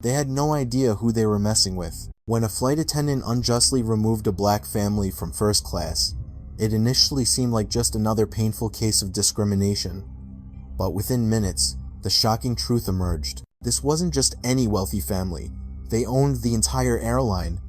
They had no idea who they were messing with. When a flight attendant unjustly removed a black family from first class, it initially seemed like just another painful case of discrimination. But within minutes, the shocking truth emerged. This wasn't just any wealthy family. They owned the entire airline.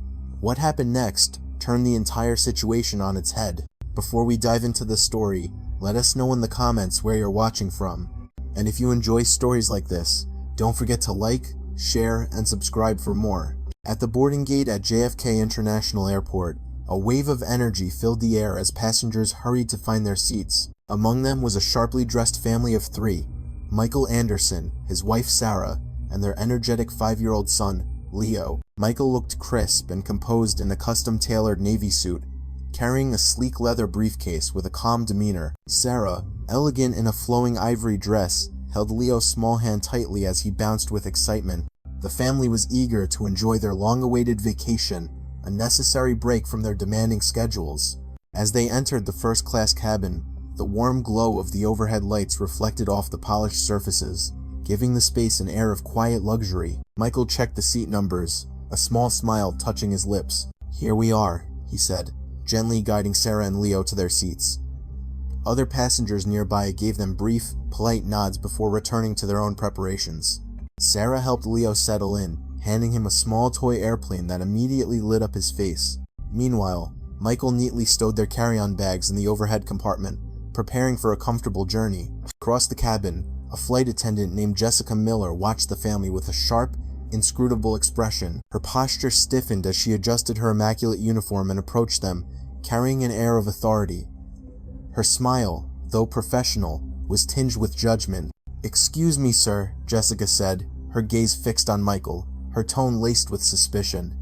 What happened next turned the entire situation on its head. Before we dive into the story, let us know in the comments where you're watching from. And if you enjoy stories like this, don't forget to like, share, and subscribe for more. At the boarding gate at JFK International Airport, a wave of energy filled the air as passengers hurried to find their seats. Among them was a sharply dressed family of three: Michael Anderson, his wife Sarah, and their energetic 5-year-old son, Leo. Michael looked crisp and composed in a custom-tailored navy suit, carrying a sleek leather briefcase with a calm demeanor. Sarah, elegant in a flowing ivory dress, held Leo's small hand tightly as he bounced with excitement. The family was eager to enjoy their long-awaited vacation, a necessary break from their demanding schedules. As they entered the first-class cabin, the warm glow of the overhead lights reflected off the polished surfaces, giving the space an air of quiet luxury. Michael checked the seat numbers, a small smile touching his lips. "Here we are," he said, gently guiding Sarah and Leo to their seats. Other passengers nearby gave them brief, polite nods before returning to their own preparations. Sarah helped Leo settle in, handing him a small toy airplane that immediately lit up his face. Meanwhile, Michael neatly stowed their carry-on bags in the overhead compartment, preparing for a comfortable journey. Across the cabin, a flight attendant named Jessica Miller watched the family with a sharp, inscrutable expression. Her posture stiffened as she adjusted her immaculate uniform and approached them, carrying an air of authority. Her smile, though professional, was tinged with judgment. "Excuse me, sir," Jessica said, her gaze fixed on Michael, her tone laced with suspicion.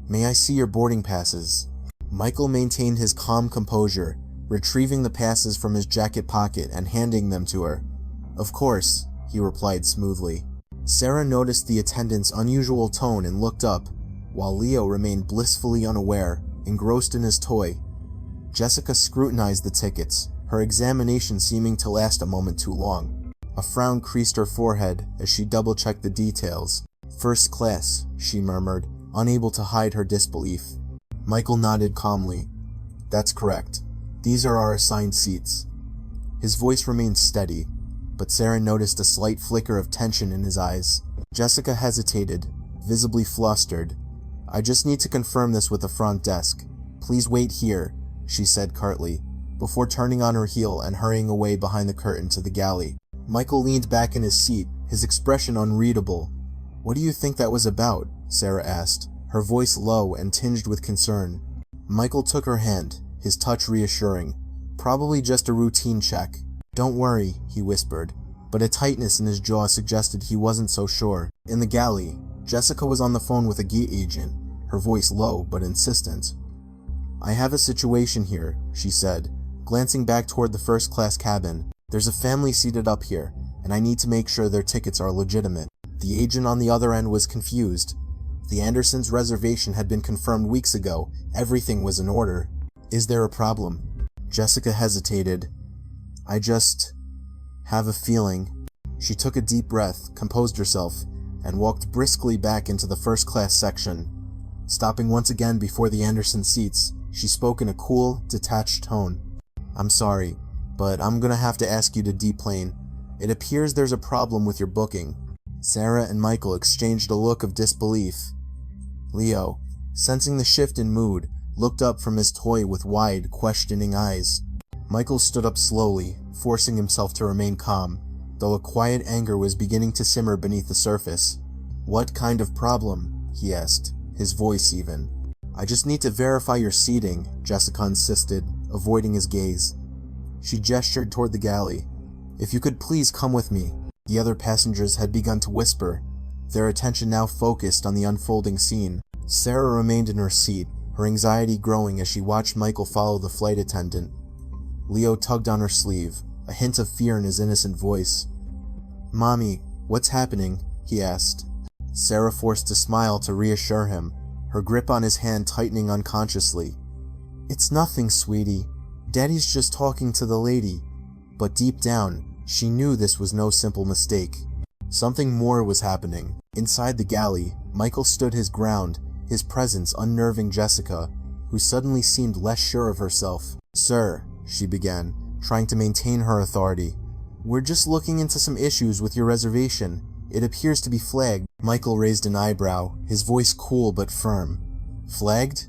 "May I see your boarding passes?" Michael maintained his calm composure, retrieving the passes from his jacket pocket and handing them to her. "Of course," he replied smoothly. Sarah noticed the attendant's unusual tone and looked up, while Leo remained blissfully unaware, engrossed in his toy. Jessica scrutinized the tickets, her examination seeming to last a moment too long. A frown creased her forehead as she double-checked the details. "First class," she murmured, unable to hide her disbelief. Michael nodded calmly. "That's correct. These are our assigned seats." His voice remained steady, but Sarah noticed a slight flicker of tension in his eyes. Jessica hesitated, visibly flustered. "I just need to confirm this with the front desk. Please wait here," she said curtly, before turning on her heel and hurrying away behind the curtain to the galley. Michael leaned back in his seat, his expression unreadable. "What do you think that was about?" Sarah asked, her voice low and tinged with concern. Michael took her hand, his touch reassuring. "Probably just a routine check." "Don't worry," he whispered, but a tightness in his jaw suggested he wasn't so sure. In the galley, Jessica was on the phone with a gate agent, her voice low but insistent. "I have a situation here," she said, glancing back toward the first-class cabin. "There's a family seated up here, and I need to make sure their tickets are legitimate." The agent on the other end was confused. The Andersons' reservation had been confirmed weeks ago. Everything was in order. "Is there a problem?" Jessica hesitated. "I just have a feeling." She took a deep breath, composed herself, and walked briskly back into the first-class section. Stopping once again before the Anderson seats, she spoke in a cool, detached tone. "I'm sorry, but I'm gonna have to ask you to deplane. It appears there's a problem with your booking." Sarah and Michael exchanged a look of disbelief. Leo, sensing the shift in mood, looked up from his toy with wide, questioning eyes. Michael stood up slowly, forcing himself to remain calm, though a quiet anger was beginning to simmer beneath the surface. "What kind of problem?" he asked, his voice even. "I just need to verify your seating," Jessica insisted, avoiding his gaze. She gestured toward the galley. "If you could please come with me." The other passengers had begun to whisper, their attention now focused on the unfolding scene. Sarah remained in her seat, her anxiety growing as she watched Michael follow the flight attendant. Leo tugged on her sleeve, a hint of fear in his innocent voice. "Mommy, what's happening?" he asked. Sarah forced a smile to reassure him, her grip on his hand tightening unconsciously. "It's nothing, sweetie. Daddy's just talking to the lady." But deep down, she knew this was no simple mistake. Something more was happening. Inside the galley, Michael stood his ground, his presence unnerving Jessica, who suddenly seemed less sure of herself. "Sir," she began, trying to maintain her authority, "we're just looking into some issues with your reservation. It appears to be flagged." Michael raised an eyebrow, his voice cool but firm. "Flagged?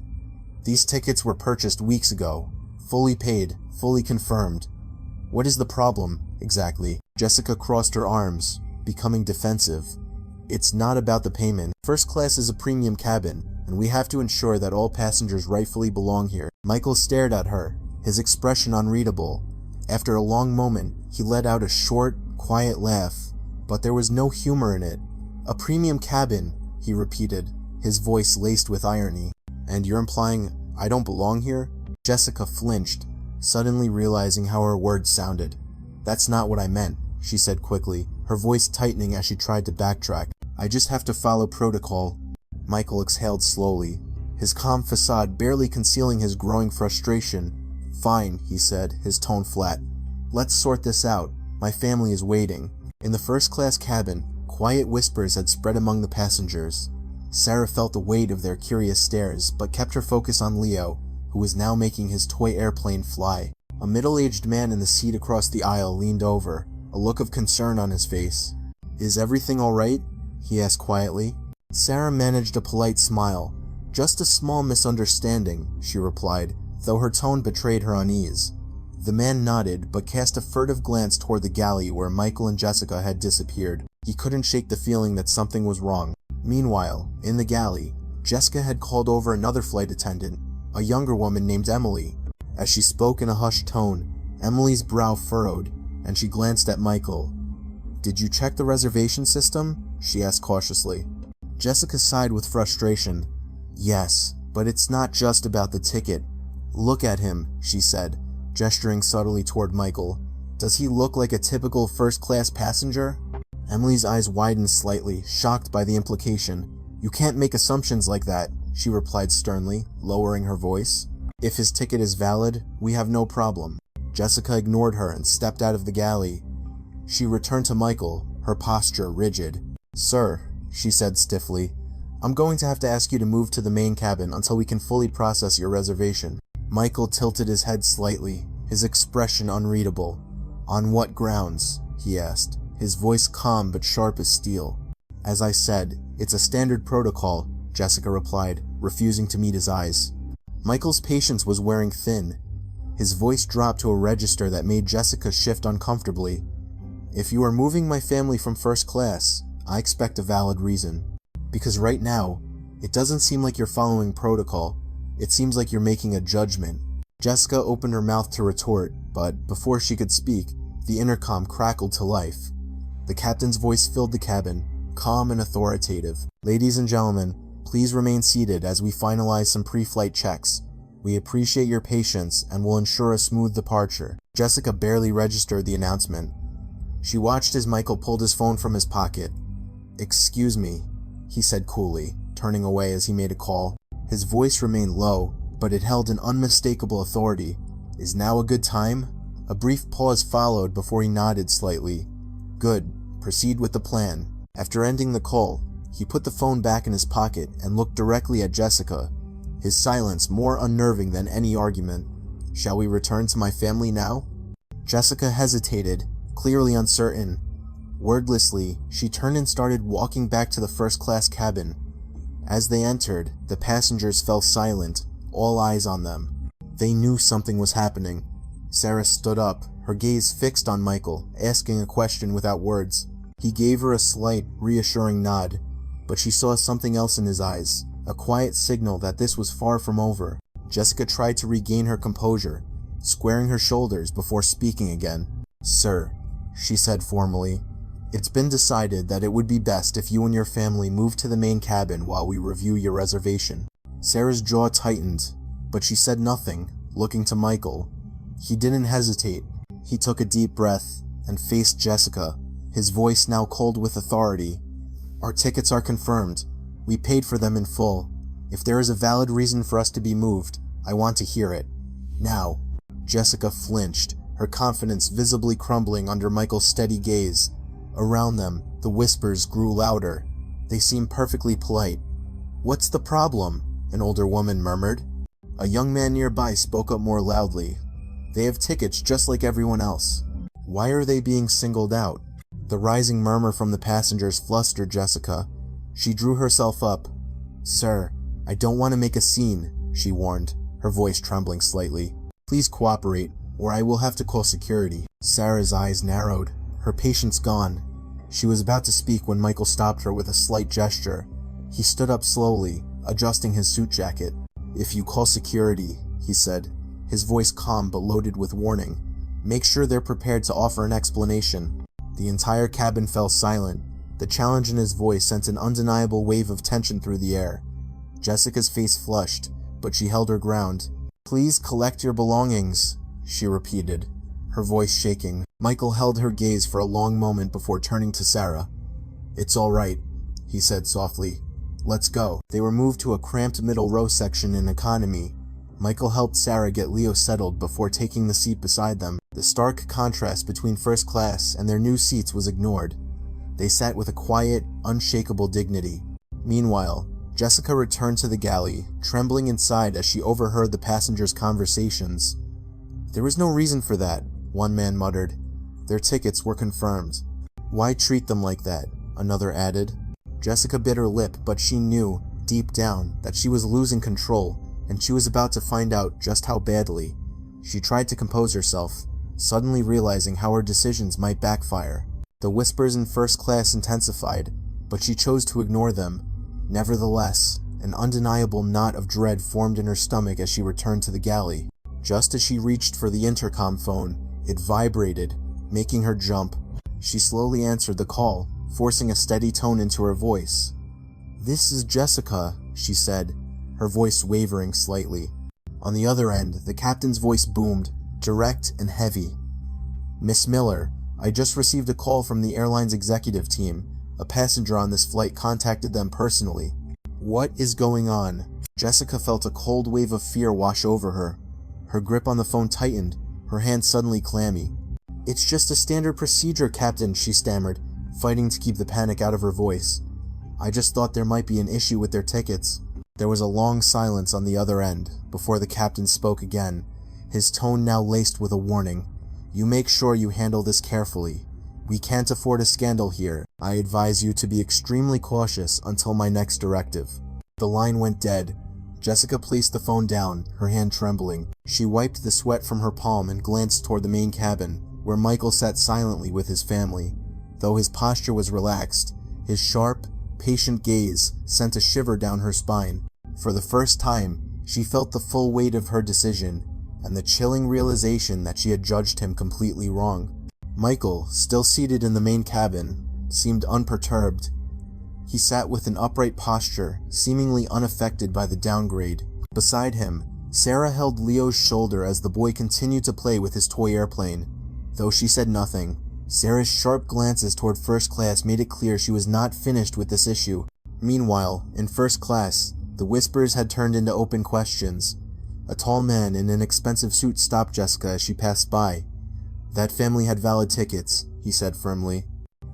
These tickets were purchased weeks ago. Fully paid, fully confirmed. What is the problem, exactly?" Jessica crossed her arms, becoming defensive. "It's not about the payment. First class is a premium cabin, and we have to ensure that all passengers rightfully belong here." Michael stared at her, his expression unreadable. After a long moment, he let out a short, quiet laugh, but there was no humor in it. "A premium cabin," he repeated, his voice laced with irony. "And you're implying I don't belong here?" Jessica flinched, suddenly realizing how her words sounded. "That's not what I meant," she said quickly, her voice tightening as she tried to backtrack. "I just have to follow protocol." Michael exhaled slowly, his calm facade barely concealing his growing frustration. "Fine," he said, his tone flat. "Let's sort this out. My family is waiting." In the first-class cabin, quiet whispers had spread among the passengers. Sarah felt the weight of their curious stares, but kept her focus on Leo, who was now making his toy airplane fly. A middle-aged man in the seat across the aisle leaned over, a look of concern on his face. "Is everything all right?" he asked quietly. Sarah managed a polite smile. "Just a small misunderstanding," she replied, though her tone betrayed her unease. The man nodded, but cast a furtive glance toward the galley where Michael and Jessica had disappeared. He couldn't shake the feeling that something was wrong. Meanwhile, in the galley, Jessica had called over another flight attendant, a younger woman named Emily. As she spoke in a hushed tone, Emily's brow furrowed, and she glanced at Michael. "Did you check the reservation system?" she asked cautiously. Jessica sighed with frustration. "Yes, but it's not just about the ticket. Look at him," she said, gesturing subtly toward Michael. "Does he look like a typical first-class passenger?" Emily's eyes widened slightly, shocked by the implication. "You can't make assumptions like that," she replied sternly, lowering her voice. "If his ticket is valid, we have no problem." Jessica ignored her and stepped out of the galley. She returned to Michael, her posture rigid. "Sir," she said stiffly, "I'm going to have to ask you to move to the main cabin until we can fully process your reservation." Michael tilted his head slightly, his expression unreadable. "On what grounds?" he asked, his voice calm but sharp as steel. "As I said, it's a standard protocol," Jessica replied, refusing to meet his eyes. Michael's patience was wearing thin. His voice dropped to a register that made Jessica shift uncomfortably. "If you are moving my family from first class, I expect a valid reason. Because right now, it doesn't seem like you're following protocol. It seems like you're making a judgment." Jessica opened her mouth to retort, but before she could speak, the intercom crackled to life. The captain's voice filled the cabin, calm and authoritative. "Ladies and gentlemen, please remain seated as we finalize some pre-flight checks. We appreciate your patience and will ensure a smooth departure." Jessica barely registered the announcement. She watched as Michael pulled his phone from his pocket. "Excuse me," he said coolly, turning away as he made a call. His voice remained low, but it held an unmistakable authority. "Is now a good time?" A brief pause followed before he nodded slightly. "Good. Proceed with the plan." After ending the call, he put the phone back in his pocket and looked directly at Jessica, his silence more unnerving than any argument. "Shall we return to my family now?" Jessica hesitated, clearly uncertain. Wordlessly, she turned and started walking back to the first-class cabin. As they entered, the passengers fell silent, all eyes on them. They knew something was happening. Sarah stood up, her gaze fixed on Michael, asking a question without words. He gave her a slight, reassuring nod, but she saw something else in his eyes, a quiet signal that this was far from over. Jessica tried to regain her composure, squaring her shoulders before speaking again. "Sir," she said formally, "it's been decided that it would be best if you and your family move to the main cabin while we review your reservation." Sarah's jaw tightened, but she said nothing, looking to Michael. He didn't hesitate. He took a deep breath and faced Jessica, his voice now cold with authority. "Our tickets are confirmed. We paid for them in full. If there is a valid reason for us to be moved, I want to hear it. Now." Jessica flinched, her confidence visibly crumbling under Michael's steady gaze. Around them, The whispers grew louder. They seemed perfectly polite. "What's the problem?" an older woman murmured. A young man nearby spoke up more loudly. "They have tickets just like everyone else. Why are they being singled out?" The rising murmur from the passengers flustered Jessica. She drew herself up. "Sir, I don't want to make a scene," she warned, her voice trembling slightly. "Please cooperate, or I will have to call security." Sarah's eyes narrowed, her patience gone. She was about to speak when Michael stopped her with a slight gesture. He stood up slowly, adjusting his suit jacket. "If you call security," he said, his voice calm but loaded with warning, "make sure they're prepared to offer an explanation." The entire cabin fell silent. The challenge in his voice sent an undeniable wave of tension through the air. Jessica's face flushed, but she held her ground. "Please collect your belongings," she repeated, her voice shaking. Michael held her gaze for a long moment before turning to Sarah. "It's all right," he said softly. "Let's go." They were moved to a cramped middle row section in economy. Michael helped Sarah get Leo settled before taking the seat beside them. The stark contrast between first class and their new seats was ignored. They sat with a quiet, unshakable dignity. Meanwhile, Jessica returned to the galley, trembling inside as she overheard the passengers' conversations. "There was no reason for that," one man muttered. "Their tickets were confirmed." "Why treat them like that?" another added. Jessica bit her lip, but she knew, deep down, that she was losing control, and she was about to find out just how badly. She tried to compose herself, suddenly realizing how her decisions might backfire. The whispers in first class intensified, but she chose to ignore them. Nevertheless, an undeniable knot of dread formed in her stomach as she returned to the galley. Just as she reached for the intercom phone, it vibrated, making her jump. She slowly answered the call, forcing a steady tone into her voice. "This is Jessica," she said, her voice wavering slightly. On the other end, the captain's voice boomed, direct and heavy. "Miss Miller, I just received a call from the airline's executive team. A passenger on this flight contacted them personally." "What is going on?" Jessica felt a cold wave of fear wash over her. Her grip on the phone tightened, her hand suddenly clammy. "It's just a standard procedure, Captain," she stammered, fighting to keep the panic out of her voice. "I just thought there might be an issue with their tickets." There was a long silence on the other end, before the captain spoke again, his tone now laced with a warning. "You make sure you handle this carefully. We can't afford a scandal here. I advise you to be extremely cautious until my next directive." The line went dead. Jessica placed the phone down, her hand trembling. She wiped the sweat from her palm and glanced toward the main cabin, where Michael sat silently with his family. Though his posture was relaxed, his sharp, patient gaze sent a shiver down her spine. For the first time, she felt the full weight of her decision, and the chilling realization that she had judged him completely wrong. Michael, still seated in the main cabin, seemed unperturbed. He sat with an upright posture, seemingly unaffected by the downgrade. Beside him, Sarah held Leo's shoulder as the boy continued to play with his toy airplane. Though she said nothing, Sarah's sharp glances toward first class made it clear she was not finished with this issue. Meanwhile, in first class, the whispers had turned into open questions. A tall man in an expensive suit stopped Jessica as she passed by. "That family had valid tickets," he said firmly.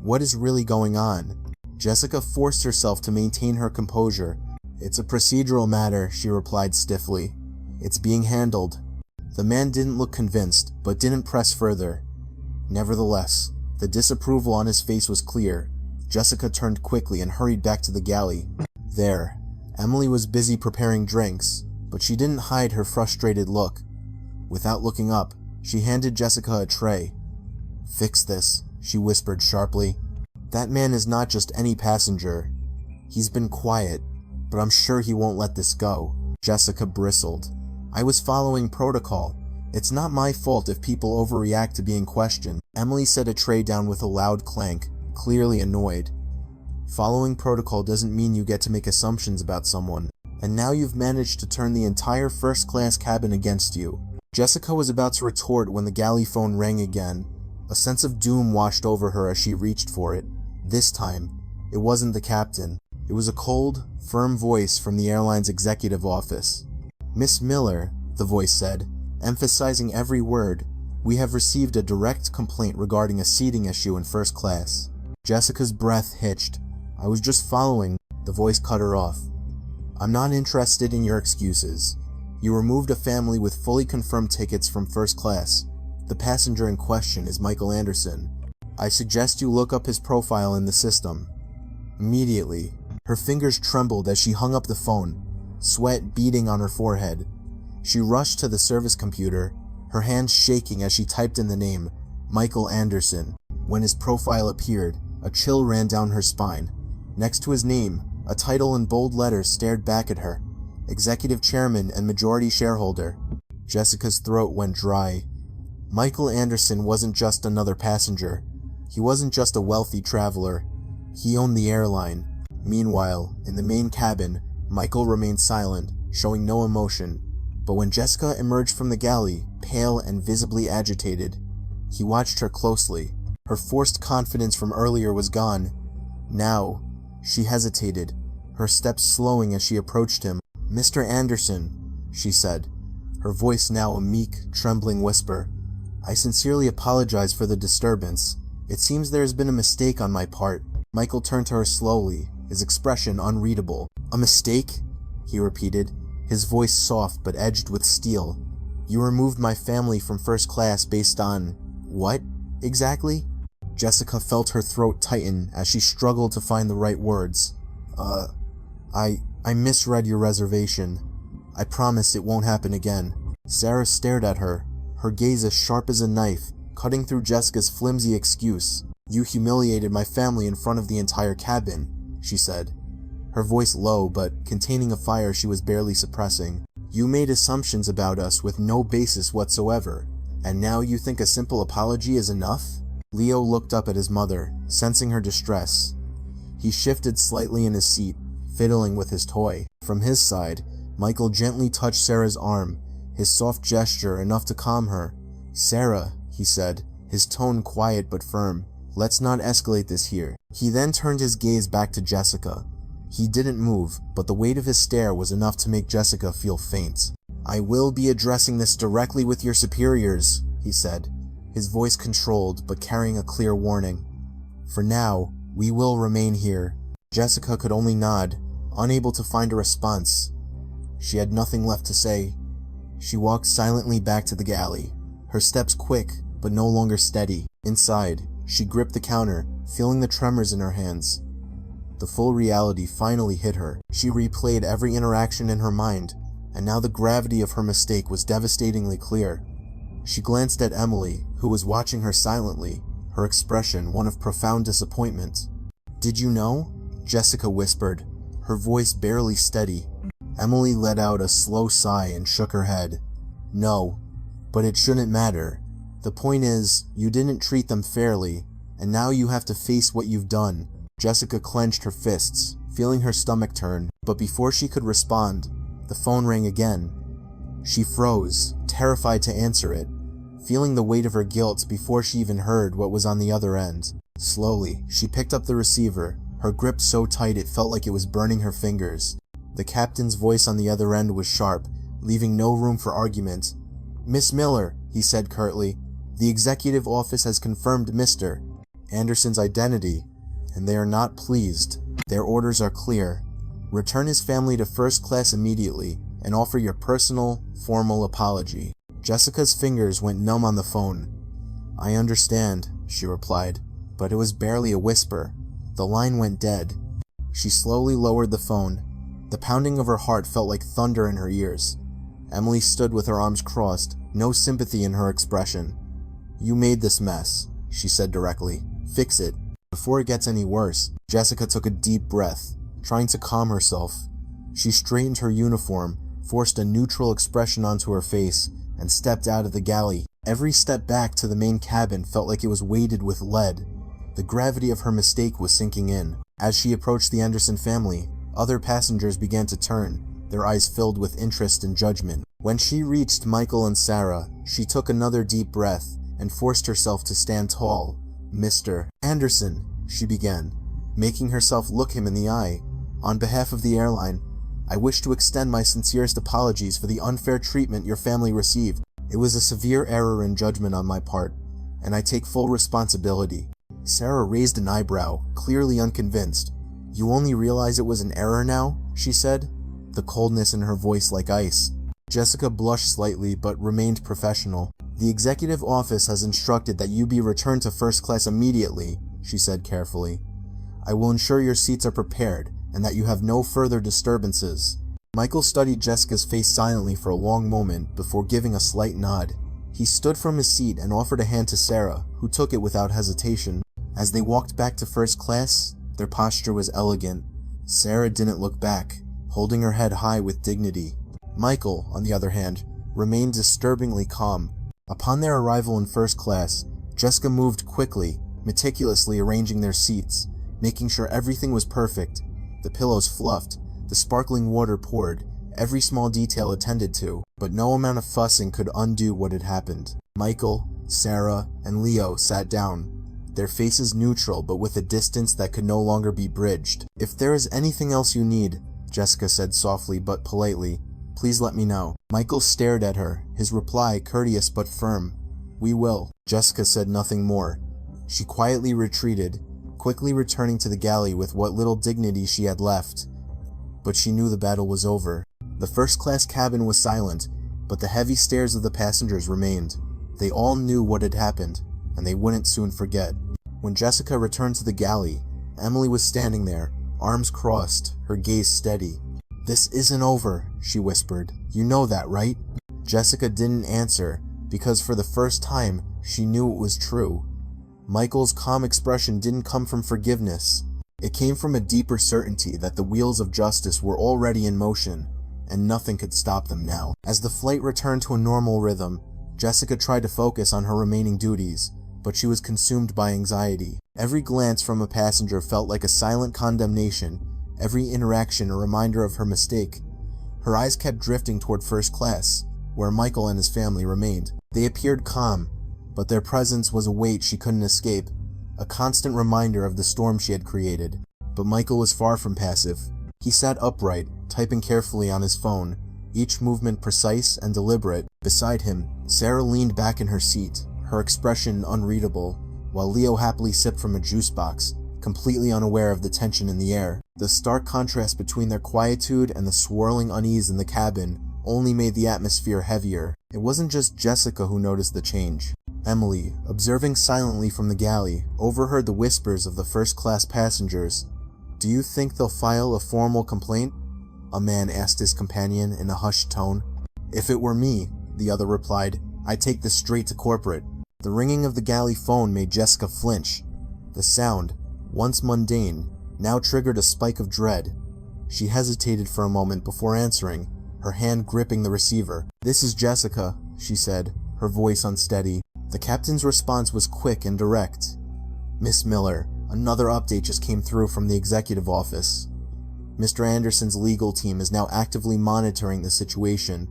"What is really going on?" Jessica forced herself to maintain her composure. "It's a procedural matter," she replied stiffly. "It's being handled." The man didn't look convinced, but didn't press further. Nevertheless, the disapproval on his face was clear. Jessica turned quickly and hurried back to the galley. There, Emily was busy preparing drinks, but she didn't hide her frustrated look. Without looking up, she handed Jessica a tray. "Fix this," she whispered sharply. "That man is not just any passenger. He's been quiet, but I'm sure he won't let this go." Jessica bristled. "I was following protocol. It's not my fault if people overreact to being questioned." Emily set a tray down with a loud clank, clearly annoyed. "Following protocol doesn't mean you get to make assumptions about someone. And now you've managed to turn the entire first-class cabin against you." Jessica was about to retort when the galley phone rang again. A sense of doom washed over her as she reached for it. This time, it wasn't the captain. It was a cold, firm voice from the airline's executive office. "Miss Miller," the voice said, emphasizing every word, "we have received a direct complaint regarding a seating issue in first class. Jessica's breath hitched. "I was just following," the voice cut her off. "I'm not interested in your excuses. You removed a family with fully confirmed tickets from first class. The passenger in question is Michael Anderson. I suggest you look up his profile in the system." Immediately, her fingers trembled as she hung up the phone, sweat beading on her forehead. She rushed to the service computer, her hands shaking as she typed in the name, Michael Anderson. When his profile appeared, a chill ran down her spine. Next to his name, a title in bold letters stared back at her. Executive Chairman and Majority Shareholder. Jessica's throat went dry. Michael Anderson wasn't just another passenger. He wasn't just a wealthy traveler. He owned the airline. Meanwhile, in the main cabin, Michael remained silent, showing no emotion. But when Jessica emerged from the galley, pale and visibly agitated, he watched her closely. Her forced confidence from earlier was gone. Now, she hesitated, her steps slowing as she approached him. "Mr. Anderson," she said, her voice now a meek, trembling whisper. "I sincerely apologize for the disturbance. It seems there has been a mistake on my part." Michael turned to her slowly, his expression unreadable. "A mistake?" he repeated, his voice soft but edged with steel. "You removed my family from first class based on... what, exactly?" Jessica felt her throat tighten as she struggled to find the right words. I misread your reservation. I promise it won't happen again." Sarah stared at her, her gaze as sharp as a knife, cutting through Jessica's flimsy excuse. "You humiliated my family in front of the entire cabin," she said, her voice low but containing a fire she was barely suppressing. "You made assumptions about us with no basis whatsoever, and now you think a simple apology is enough?" Leo looked up at his mother, sensing her distress. He shifted slightly in his seat, fiddling with his toy. From his side, Michael gently touched Sarah's arm, his soft gesture enough to calm her. "Sarah," he said, his tone quiet but firm, "let's not escalate this here." He then turned his gaze back to Jessica. He didn't move, but the weight of his stare was enough to make Jessica feel faint. "I will be addressing this directly with your superiors," he said, his voice controlled but carrying a clear warning. "For now, we will remain here." Jessica could only nod, unable to find a response. She had nothing left to say. She walked silently back to the galley, her steps quick but no longer steady. Inside, she gripped the counter, feeling the tremors in her hands. The full reality finally hit her. She replayed every interaction in her mind, and now the gravity of her mistake was devastatingly clear. She glanced at Emily, who was watching her silently, her expression one of profound disappointment. "Did you know?" Jessica whispered, her voice barely steady. Emily let out a slow sigh and shook her head. "No, but it shouldn't matter. The point is, you didn't treat them fairly, and now you have to face what you've done." Jessica clenched her fists, feeling her stomach turn, but before she could respond, the phone rang again. She froze, terrified to answer it, feeling the weight of her guilt before she even heard what was on the other end. Slowly, she picked up the receiver, her grip so tight it felt like it was burning her fingers. The captain's voice on the other end was sharp, leaving no room for argument. "Miss Miller," he said curtly, "the executive office has confirmed Mr. Anderson's identity, and they are not pleased. Their orders are clear. Return his family to first class immediately, and offer your personal, formal apology." Jessica's fingers went numb on the phone. "I understand," she replied, but it was barely a whisper. The line went dead. She slowly lowered the phone. The pounding of her heart felt like thunder in her ears. Emily stood with her arms crossed, no sympathy in her expression. "You made this mess," she said directly. "Fix it, before it gets any worse." Jessica took a deep breath, trying to calm herself. She straightened her uniform, forced a neutral expression onto her face, and stepped out of the galley. Every step back to the main cabin felt like it was weighted with lead. The gravity of her mistake was sinking in. As she approached the Anderson family, other passengers began to turn, their eyes filled with interest and judgment. When she reached Michael and Sarah, she took another deep breath and forced herself to stand tall. "Mr. Anderson," she began, making herself look him in the eye. "On behalf of the airline, I wish to extend my sincerest apologies for the unfair treatment your family received. It was a severe error in judgment on my part, and I take full responsibility." Sarah raised an eyebrow, clearly unconvinced. "You only realize it was an error now?" she said, the coldness in her voice like ice. Jessica blushed slightly but remained professional. "The executive office has instructed that you be returned to first class immediately," she said carefully. "I will ensure your seats are prepared and that you have no further disturbances." Michael studied Jessica's face silently for a long moment before giving a slight nod. He stood from his seat and offered a hand to Sarah, who took it without hesitation. As they walked back to first class, their posture was elegant. Sarah didn't look back, holding her head high with dignity. Michael, on the other hand, remained disturbingly calm. Upon their arrival in first class, Jessica moved quickly, meticulously arranging their seats, making sure everything was perfect. The pillows fluffed, the sparkling water poured, every small detail attended to, but no amount of fussing could undo what had happened. Michael, Sarah, and Leo sat down, their faces neutral but with a distance that could no longer be bridged. "If there is anything else you need," Jessica said softly but politely, "please let me know." Michael stared at her, his reply courteous but firm. "We will." Jessica said nothing more. She quietly retreated, quickly returning to the galley with what little dignity she had left. But she knew the battle was over. The first-class cabin was silent, but the heavy stares of the passengers remained. They all knew what had happened, and they wouldn't soon forget. When Jessica returned to the galley, Emily was standing there, arms crossed, her gaze steady. "This isn't over," she whispered. "You know that, right?" Jessica didn't answer, because for the first time, she knew it was true. Michael's calm expression didn't come from forgiveness. It came from a deeper certainty that the wheels of justice were already in motion, and nothing could stop them now. As the flight returned to a normal rhythm, Jessica tried to focus on her remaining duties, but she was consumed by anxiety. Every glance from a passenger felt like a silent condemnation, every interaction a reminder of her mistake. Her eyes kept drifting toward first class, where Michael and his family remained. They appeared calm, but their presence was a weight she couldn't escape, a constant reminder of the storm she had created. But Michael was far from passive. He sat upright, typing carefully on his phone, each movement precise and deliberate. Beside him, Sarah leaned back in her seat, her expression unreadable, while Leo happily sipped from a juice box, completely unaware of the tension in the air. The stark contrast between their quietude and the swirling unease in the cabin only made the atmosphere heavier. It wasn't just Jessica who noticed the change. Emily, observing silently from the galley, overheard the whispers of the first-class passengers. "Do you think they'll file a formal complaint?" a man asked his companion in a hushed tone. "If it were me," the other replied, "I'd take this straight to corporate." The ringing of the galley phone made Jessica flinch. The sound, once mundane, now triggered a spike of dread. She hesitated for a moment before answering, her hand gripping the receiver. "This is Jessica," she said, her voice unsteady. The captain's response was quick and direct. "Miss Miller, another update just came through from the executive office. Mr. Anderson's legal team is now actively monitoring the situation.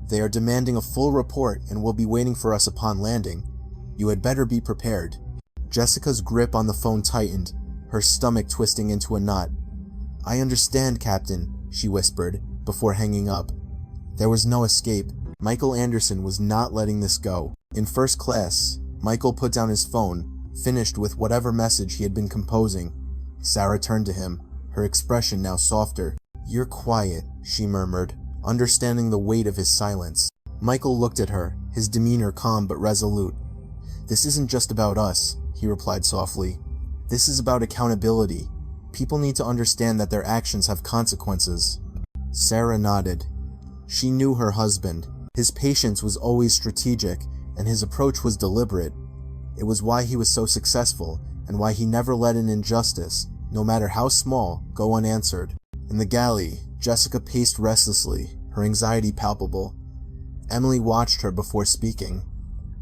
They are demanding a full report and will be waiting for us upon landing. You had better be prepared." Jessica's grip on the phone tightened, her stomach twisting into a knot. "I understand, Captain," she whispered, before hanging up. There was no escape. Michael Anderson was not letting this go. In first class, Michael put down his phone, finished with whatever message he had been composing. Sarah turned to him, her expression now softer. "You're quiet," she murmured, understanding the weight of his silence. Michael looked at her, his demeanor calm but resolute. "This isn't just about us," he replied softly. "This is about accountability. People need to understand that their actions have consequences." Sarah nodded. She knew her husband. His patience was always strategic, and his approach was deliberate. It was why he was so successful, and why he never let an injustice, no matter how small, go unanswered. In the galley, Jessica paced restlessly, her anxiety palpable. Emily watched her before speaking.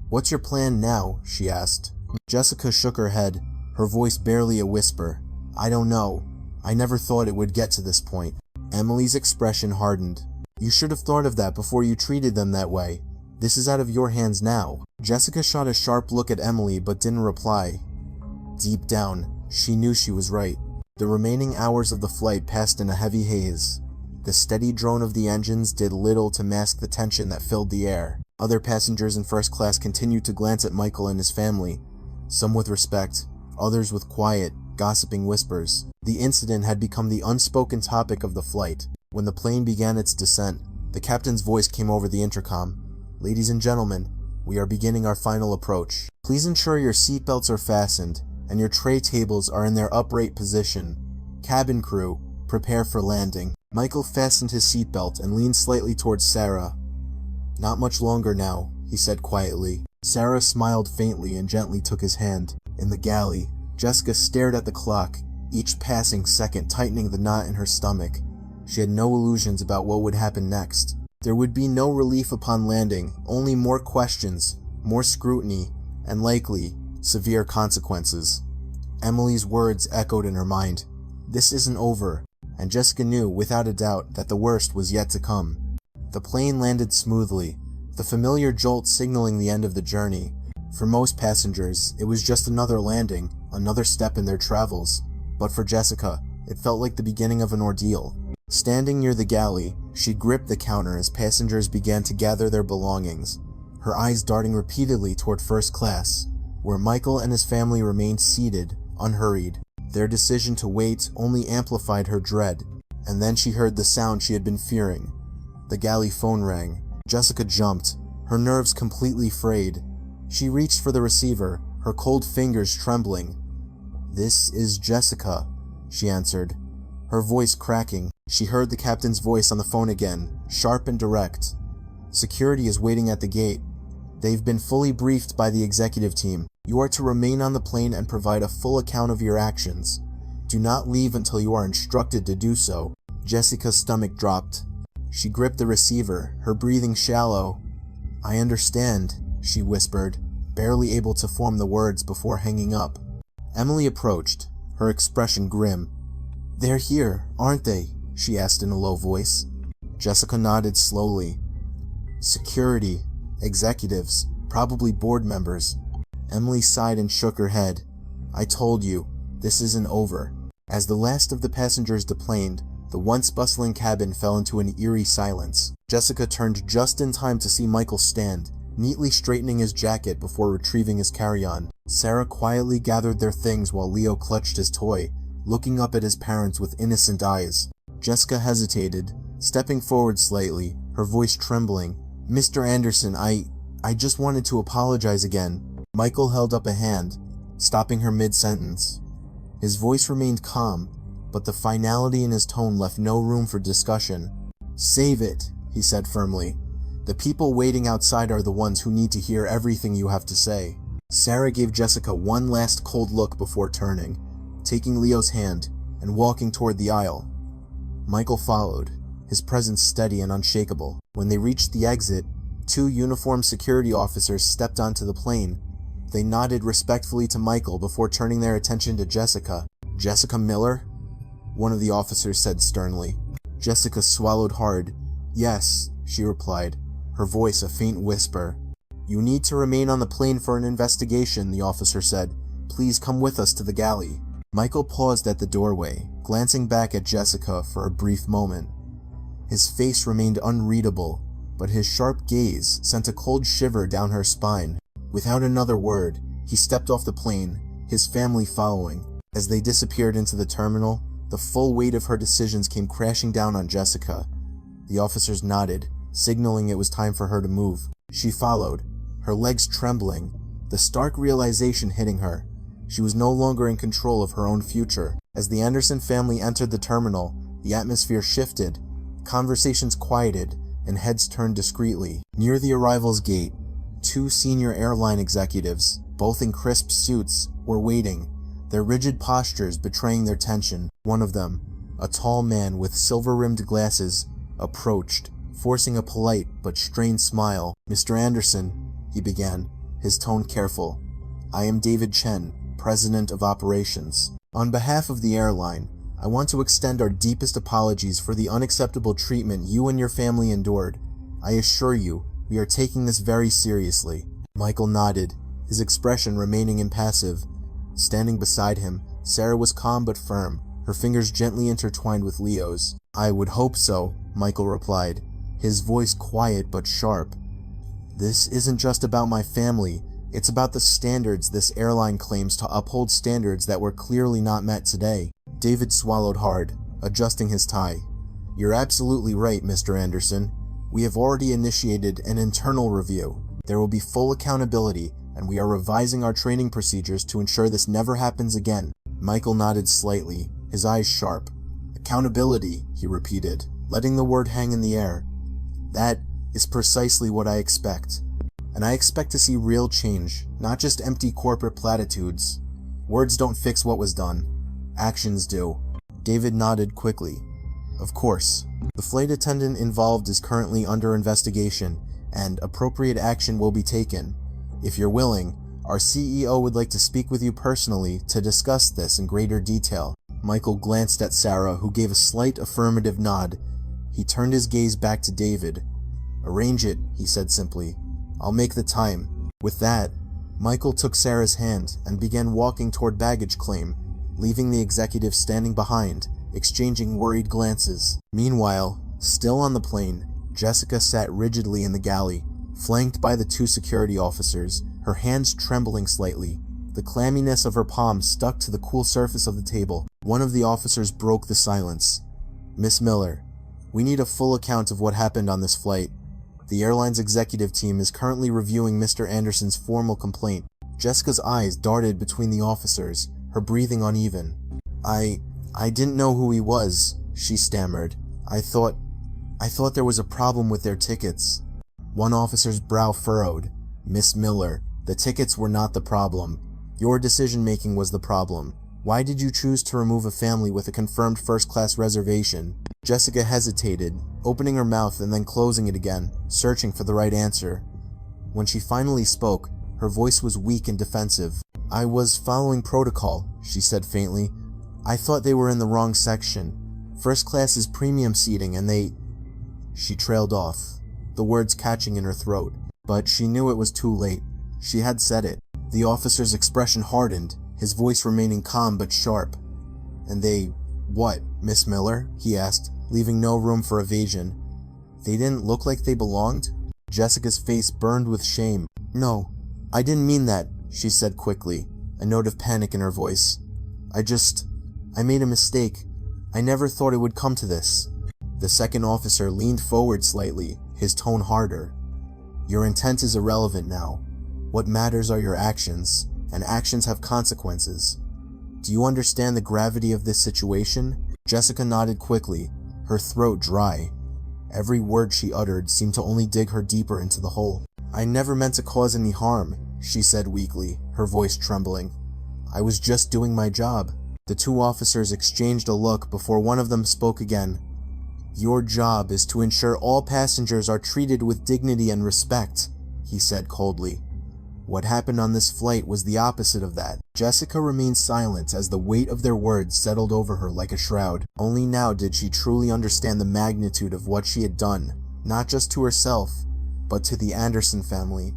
"What's your plan now?" she asked. Jessica shook her head, her voice barely a whisper. "I don't know. I never thought it would get to this point." Emily's expression hardened. "You should have thought of that before you treated them that way. This is out of your hands now." Jessica shot a sharp look at Emily but didn't reply. Deep down, she knew she was right. The remaining hours of the flight passed in a heavy haze. The steady drone of the engines did little to mask the tension that filled the air. Other passengers in first class continued to glance at Michael and his family, some with respect, others with quiet, gossiping whispers. The incident had become the unspoken topic of the flight. When the plane began its descent, the captain's voice came over the intercom. "Ladies and gentlemen, we are beginning our final approach. Please ensure your seatbelts are fastened and your tray tables are in their upright position. Cabin crew, prepare for landing." Michael fastened his seatbelt and leaned slightly towards Sarah. "Not much longer now," he said quietly. Sarah smiled faintly and gently took his hand. In the galley, Jessica stared at the clock, each passing second tightening the knot in her stomach. She had no illusions about what would happen next. There would be no relief upon landing, only more questions, more scrutiny, and likely severe consequences. Emily's words echoed in her mind. This isn't over, and Jessica knew without a doubt that the worst was yet to come. The plane landed smoothly, the familiar jolt signaling the end of the journey. For most passengers, it was just another landing, another step in their travels. But for Jessica, it felt like the beginning of an ordeal. Standing near the galley, she gripped the counter as passengers began to gather their belongings, her eyes darting repeatedly toward first class, where Michael and his family remained seated, unhurried. Their decision to wait only amplified her dread, and then she heard the sound she had been fearing. The galley phone rang. Jessica jumped, her nerves completely frayed. She reached for the receiver, her cold fingers trembling. "This is Jessica," she answered, her voice cracking. She heard the captain's voice on the phone again, sharp and direct. "Security is waiting at the gate. They've been fully briefed by the executive team. You are to remain on the plane and provide a full account of your actions. Do not leave until you are instructed to do so." Jessica's stomach dropped. She gripped the receiver, her breathing shallow. "I understand," she whispered, barely able to form the words before hanging up. Emily approached, her expression grim. "They're here, aren't they?" she asked in a low voice. Jessica nodded slowly. "Security, executives, probably board members." Emily sighed and shook her head. "I told you, this isn't over." As the last of the passengers deplaned, the once bustling cabin fell into an eerie silence. Jessica turned just in time to see Michael stand, neatly straightening his jacket before retrieving his carry-on. Sarah quietly gathered their things while Leo clutched his toy, looking up at his parents with innocent eyes. Jessica hesitated, stepping forward slightly, her voice trembling. "Mr. Anderson, I just wanted to apologize again." Michael held up a hand, stopping her mid-sentence. His voice remained calm, but the finality in his tone left no room for discussion. "Save it," he said firmly. "The people waiting outside are the ones who need to hear everything you have to say." Sarah gave Jessica one last cold look before turning, taking Leo's hand and walking toward the aisle. Michael followed, his presence steady and unshakable. When they reached the exit, 2 uniformed security officers stepped onto the plane. They nodded respectfully to Michael before turning their attention to Jessica. "Jessica Miller?" one of the officers said sternly. Jessica swallowed hard. "Yes," she replied, her voice a faint whisper. "You need to remain on the plane for an investigation," the officer said. "Please come with us to the galley." Michael paused at the doorway, glancing back at Jessica for a brief moment. His face remained unreadable, but his sharp gaze sent a cold shiver down her spine. Without another word, he stepped off the plane, his family following. As they disappeared into the terminal, the full weight of her decisions came crashing down on Jessica. The officers nodded, signaling it was time for her to move. She followed, her legs trembling, the stark realization hitting her. She was no longer in control of her own future. As the Anderson family entered the terminal, the atmosphere shifted, conversations quieted, and heads turned discreetly. Near the arrivals gate, 2 senior airline executives, both in crisp suits, were waiting, their rigid postures betraying their tension. One of them, a tall man with silver-rimmed glasses, approached, forcing a polite but strained smile. "Mr. Anderson," he began, his tone careful. "I am David Chen, President of Operations. On behalf of the airline, I want to extend our deepest apologies for the unacceptable treatment you and your family endured. I assure you, we are taking this very seriously." Michael nodded, his expression remaining impassive. Standing beside him, Sarah was calm but firm, her fingers gently intertwined with Leo's. "I would hope so," Michael replied, his voice quiet but sharp. "This isn't just about my family, It's about the standards this airline claims to uphold, standards that were clearly not met today. David swallowed hard, adjusting his tie. You're absolutely right, Mr. Anderson. We have already initiated an internal review. There will be full accountability, and we are revising our training procedures to ensure this never happens again. Michael nodded slightly, his eyes sharp. Accountability, he repeated, letting the word hang in the air. That is precisely what I expect. And I expect to see real change, not just empty corporate platitudes. Words don't fix what was done. Actions do. David nodded quickly. Of course. The flight attendant involved is currently under investigation, and appropriate action will be taken. If you're willing, our CEO would like to speak with you personally to discuss this in greater detail. Michael glanced at Sarah, who gave a slight affirmative nod. He turned his gaze back to David. Arrange it, he said simply. I'll make the time. With that, Michael took Sarah's hand and began walking toward baggage claim, leaving the executive standing behind, exchanging worried glances. Meanwhile, still on the plane, Jessica sat rigidly in the galley, flanked by the two security officers, her hands trembling slightly. The clamminess of her palms stuck to the cool surface of the table. One of the officers broke the silence. Miss Miller, we need a full account of what happened on this flight. The airline's executive team is currently reviewing Mr. Anderson's formal complaint. Jessica's eyes darted between the officers, her breathing uneven. I didn't know who he was, she stammered. I thought there was a problem with their tickets. One officer's brow furrowed. Miss Miller, the tickets were not the problem. Your decision-making was the problem. Why did you choose to remove a family with a confirmed first-class reservation? Jessica hesitated, opening her mouth and then closing it again, searching for the right answer. When she finally spoke, her voice was weak and defensive. I was following protocol, she said faintly. I thought they were in the wrong section. First class is premium seating and they... She trailed off, the words catching in her throat. But she knew it was too late. She had said it. The officer's expression hardened, his voice remaining calm but sharp. And they... What, Miss Miller? He asked, leaving no room for evasion. They didn't look like they belonged? Jessica's face burned with shame. No, I didn't mean that, she said quickly, a note of panic in her voice. I made a mistake. I never thought it would come to this. The second officer leaned forward slightly, his tone harder. Your intent is irrelevant now. What matters are your actions, and actions have consequences. Do you understand the gravity of this situation? Jessica nodded quickly, her throat dry. Every word she uttered seemed to only dig her deeper into the hole. I never meant to cause any harm, she said weakly, her voice trembling. I was just doing my job. The two officers exchanged a look before one of them spoke again. Your job is to ensure all passengers are treated with dignity and respect, he said coldly. What happened on this flight was the opposite of that. Jessica remained silent as the weight of their words settled over her like a shroud. Only now did she truly understand the magnitude of what she had done, not just to herself, but to the Anderson family.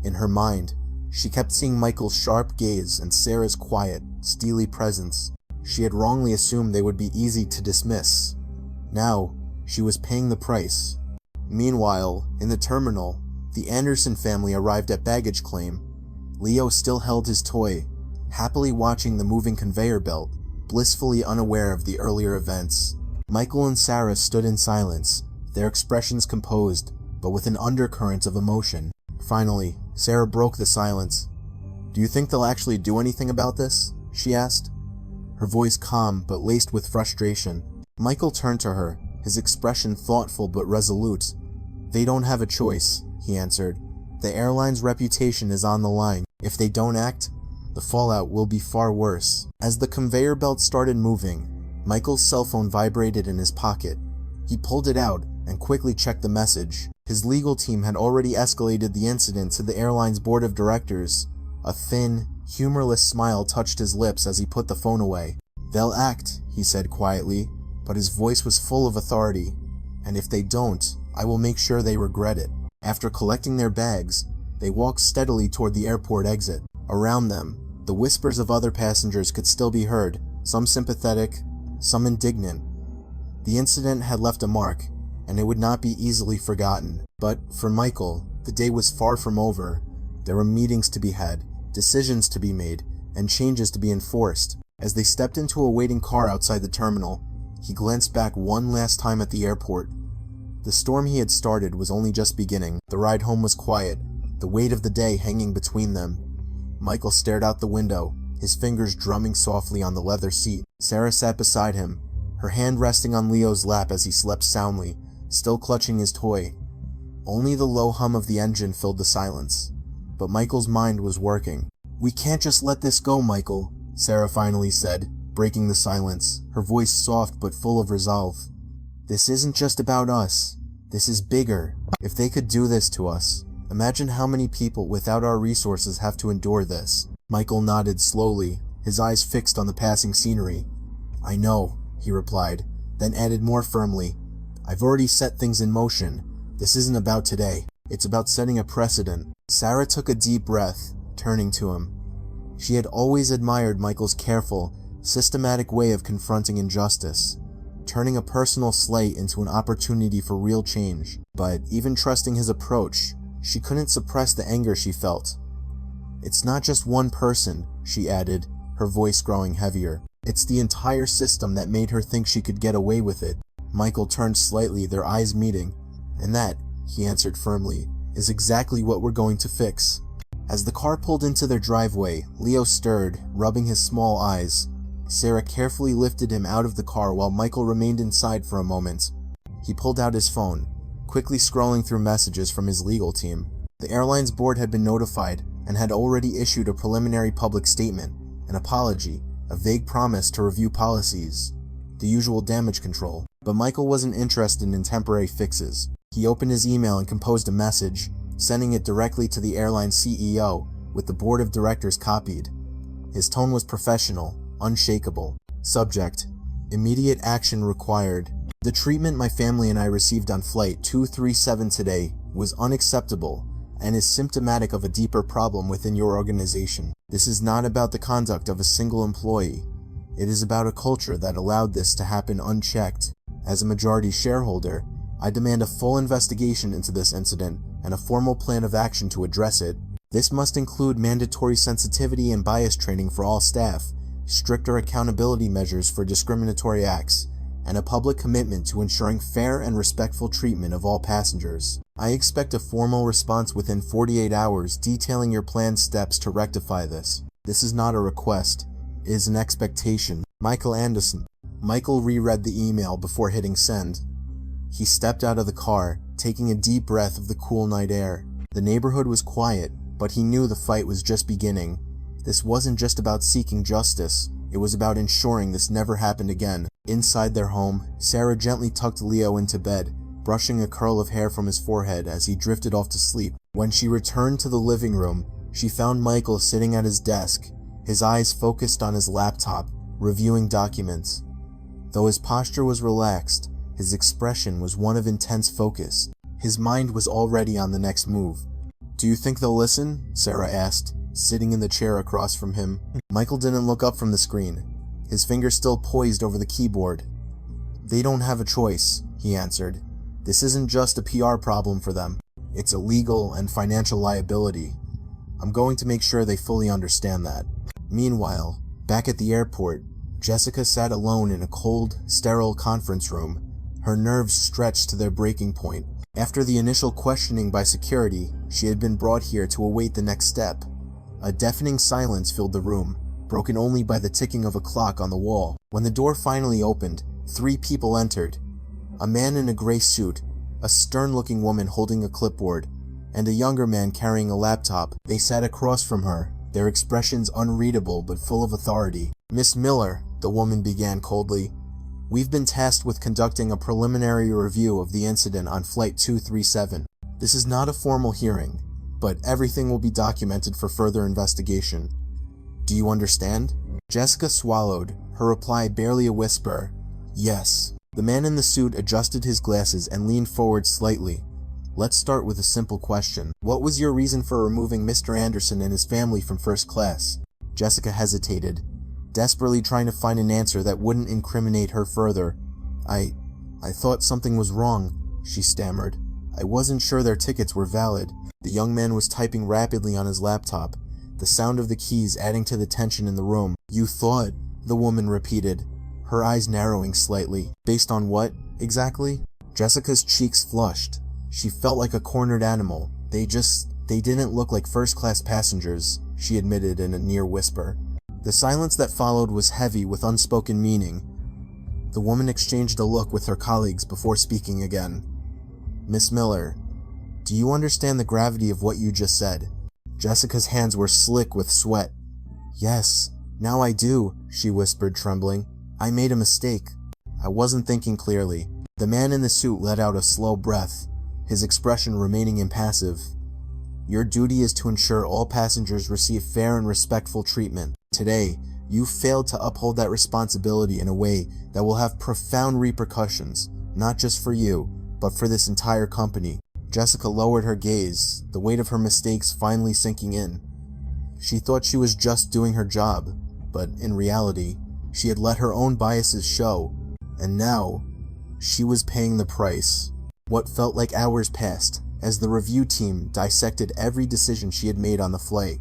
In her mind, she kept seeing Michael's sharp gaze and Sarah's quiet, steely presence. She had wrongly assumed they would be easy to dismiss. Now, she was paying the price. Meanwhile, in the terminal, the Anderson family arrived at baggage claim. Leo still held his toy, happily watching the moving conveyor belt, blissfully unaware of the earlier events. Michael and Sarah stood in silence, their expressions composed, but with an undercurrent of emotion. Finally, Sarah broke the silence. Do you think they'll actually do anything about this? She asked, her voice calm but laced with frustration. Michael turned to her, his expression thoughtful but resolute. They don't have a choice, he answered. The airline's reputation is on the line. If they don't act, the fallout will be far worse. As the conveyor belt started moving, Michael's cell phone vibrated in his pocket. He pulled it out and quickly checked the message. His legal team had already escalated the incident to the airline's board of directors. A thin, humorless smile touched his lips as he put the phone away. They'll act, he said quietly, but his voice was full of authority. And if they don't, I will make sure they regret it. After collecting their bags, they walked steadily toward the airport exit. Around them, the whispers of other passengers could still be heard, some sympathetic, some indignant. The incident had left a mark, and it would not be easily forgotten. But for Michael, the day was far from over. There were meetings to be had, decisions to be made, and changes to be enforced. As they stepped into a waiting car outside the terminal, he glanced back one last time at the airport. The storm he had started was only just beginning. The ride home was quiet, the weight of the day hanging between them. Michael stared out the window, his fingers drumming softly on the leather seat. Sarah sat beside him, her hand resting on Leo's lap as he slept soundly, still clutching his toy. Only the low hum of the engine filled the silence, but Michael's mind was working. "We can't just let this go, Michael," Sarah finally said, breaking the silence, her voice soft but full of resolve. "This isn't just about us. This is bigger. If they could do this to us, imagine how many people without our resources have to endure this." Michael nodded slowly, his eyes fixed on the passing scenery. "I know," he replied, then added more firmly, "I've already set things in motion. This isn't about today. It's about setting a precedent." Sarah took a deep breath, turning to him. She had always admired Michael's careful, systematic way of confronting injustice, turning a personal slight into an opportunity for real change. But even trusting his approach, she couldn't suppress the anger she felt. "It's not just one person," she added, her voice growing heavier. "It's the entire system that made her think she could get away with it." Michael turned slightly, their eyes meeting. "And that," he answered firmly, "is exactly what we're going to fix." As the car pulled into their driveway, Leo stirred, rubbing his small eyes. Sarah carefully lifted him out of the car while Michael remained inside for a moment. He pulled out his phone, quickly scrolling through messages from his legal team. The airline's board had been notified and had already issued a preliminary public statement, an apology, a vague promise to review policies, the usual damage control. But Michael wasn't interested in temporary fixes. He opened his email and composed a message, sending it directly to the airline's CEO, with the board of directors copied. His tone was professional, unshakable. Subject: immediate action required. The treatment my family and I received on Flight 237 today was unacceptable and is symptomatic of a deeper problem within your organization. This is not about the conduct of a single employee. It is about a culture that allowed this to happen unchecked. As a majority shareholder, I demand a full investigation into this incident and a formal plan of action to address it. This must include mandatory sensitivity and bias training for all staff, stricter accountability measures for discriminatory acts, and a public commitment to ensuring fair and respectful treatment of all passengers. I expect a formal response within 48 hours detailing your planned steps to rectify this. This is not a request, it is an expectation. Michael Anderson. Michael reread the email before hitting send. He stepped out of the car, taking a deep breath of the cool night air. The neighborhood was quiet, but he knew the fight was just beginning. This wasn't just about seeking justice, it was about ensuring this never happened again. Inside their home, Sarah gently tucked Leo into bed, brushing a curl of hair from his forehead as he drifted off to sleep. When she returned to the living room, she found Michael sitting at his desk, his eyes focused on his laptop, reviewing documents. Though his posture was relaxed, his expression was one of intense focus. His mind was already on the next move. "Do you think they'll listen?" Sarah asked, sitting in the chair across from him. Michael didn't look up from the screen, his fingers still poised over the keyboard. "They don't have a choice," he answered. "This isn't just a PR problem for them. It's a legal and financial liability. I'm going to make sure they fully understand that." Meanwhile, back at the airport, Jessica sat alone in a cold, sterile conference room, her nerves stretched to their breaking point. After the initial questioning by security, she had been brought here to await the next step. A deafening silence filled the room, broken only by the ticking of a clock on the wall. When the door finally opened, 3 people entered. A man in a gray suit, a stern-looking woman holding a clipboard, and a younger man carrying a laptop. They sat across from her, their expressions unreadable but full of authority. "Miss Miller," the woman began coldly, "we've been tasked with conducting a preliminary review of the incident on Flight 237. This is not a formal hearing, but everything will be documented for further investigation. Do you understand?" Jessica swallowed, her reply barely a whisper. "Yes." The man in the suit adjusted his glasses and leaned forward slightly. "Let's start with a simple question. What was your reason for removing Mr. Anderson and his family from first class?" Jessica hesitated, desperately trying to find an answer that wouldn't incriminate her further. I thought something was wrong," she stammered. "I wasn't sure their tickets were valid." The young man was typing rapidly on his laptop, the sound of the keys adding to the tension in the room. "You thought," the woman repeated, her eyes narrowing slightly. "Based on what, exactly?" Jessica's cheeks flushed. She felt like a cornered animal. They didn't look like first-class passengers," she admitted in a near whisper. The silence that followed was heavy with unspoken meaning. The woman exchanged a look with her colleagues before speaking again. "Miss Miller, do you understand the gravity of what you just said?" Jessica's hands were slick with sweat. "Yes, now I do," she whispered, trembling. "I made a mistake. I wasn't thinking clearly." The man in the suit let out a slow breath, his expression remaining impassive. "Your duty is to ensure all passengers receive fair and respectful treatment. Today, you failed to uphold that responsibility in a way that will have profound repercussions, not just for you, but for this entire company." Jessica lowered her gaze, the weight of her mistakes finally sinking in. She thought she was just doing her job, but in reality, she had let her own biases show, and now, she was paying the price. What felt like hours passed, as the review team dissected every decision she had made on the flight.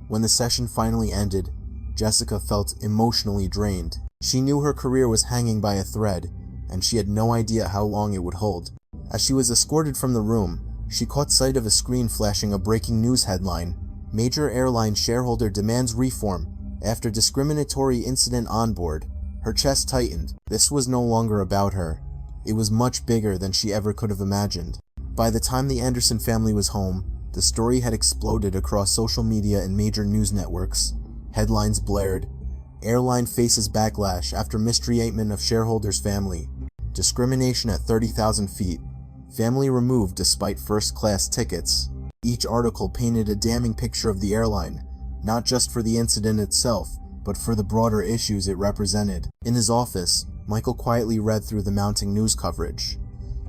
When the session finally ended, Jessica felt emotionally drained. She knew her career was hanging by a thread, and she had no idea how long it would hold. As she was escorted from the room, she caught sight of a screen flashing a breaking news headline: "Major airline shareholder demands reform after discriminatory incident on board." Her chest tightened. This was no longer about her. It was much bigger than she ever could have imagined. By the time the Anderson family was home, the story had exploded across social media and major news networks. Headlines blared: "Airline faces backlash after mistreatment of shareholder's family." "Discrimination at 30,000 feet. Family removed despite first-class tickets." Each article painted a damning picture of the airline, not just for the incident itself, but for the broader issues it represented. In his office, Michael quietly read through the mounting news coverage.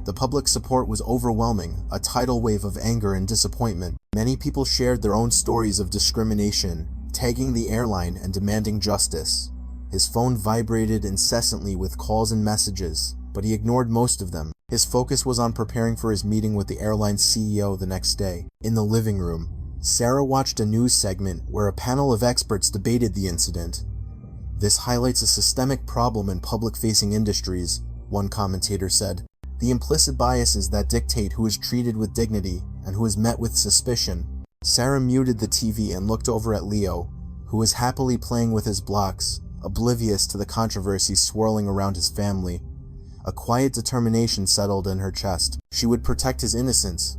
The public support was overwhelming, a tidal wave of anger and disappointment. Many people shared their own stories of discrimination, tagging the airline and demanding justice. His phone vibrated incessantly with calls and messages, but he ignored most of them. His focus was on preparing for his meeting with the airline's CEO the next day. In the living room, Sarah watched a news segment where a panel of experts debated the incident. "This highlights a systemic problem in public-facing industries," one commentator said. "The implicit biases that dictate who is treated with dignity and who is met with suspicion." Sarah muted the TV and looked over at Leo, who was happily playing with his blocks, oblivious to the controversy swirling around his family. A quiet determination settled in her chest. She would protect his innocence,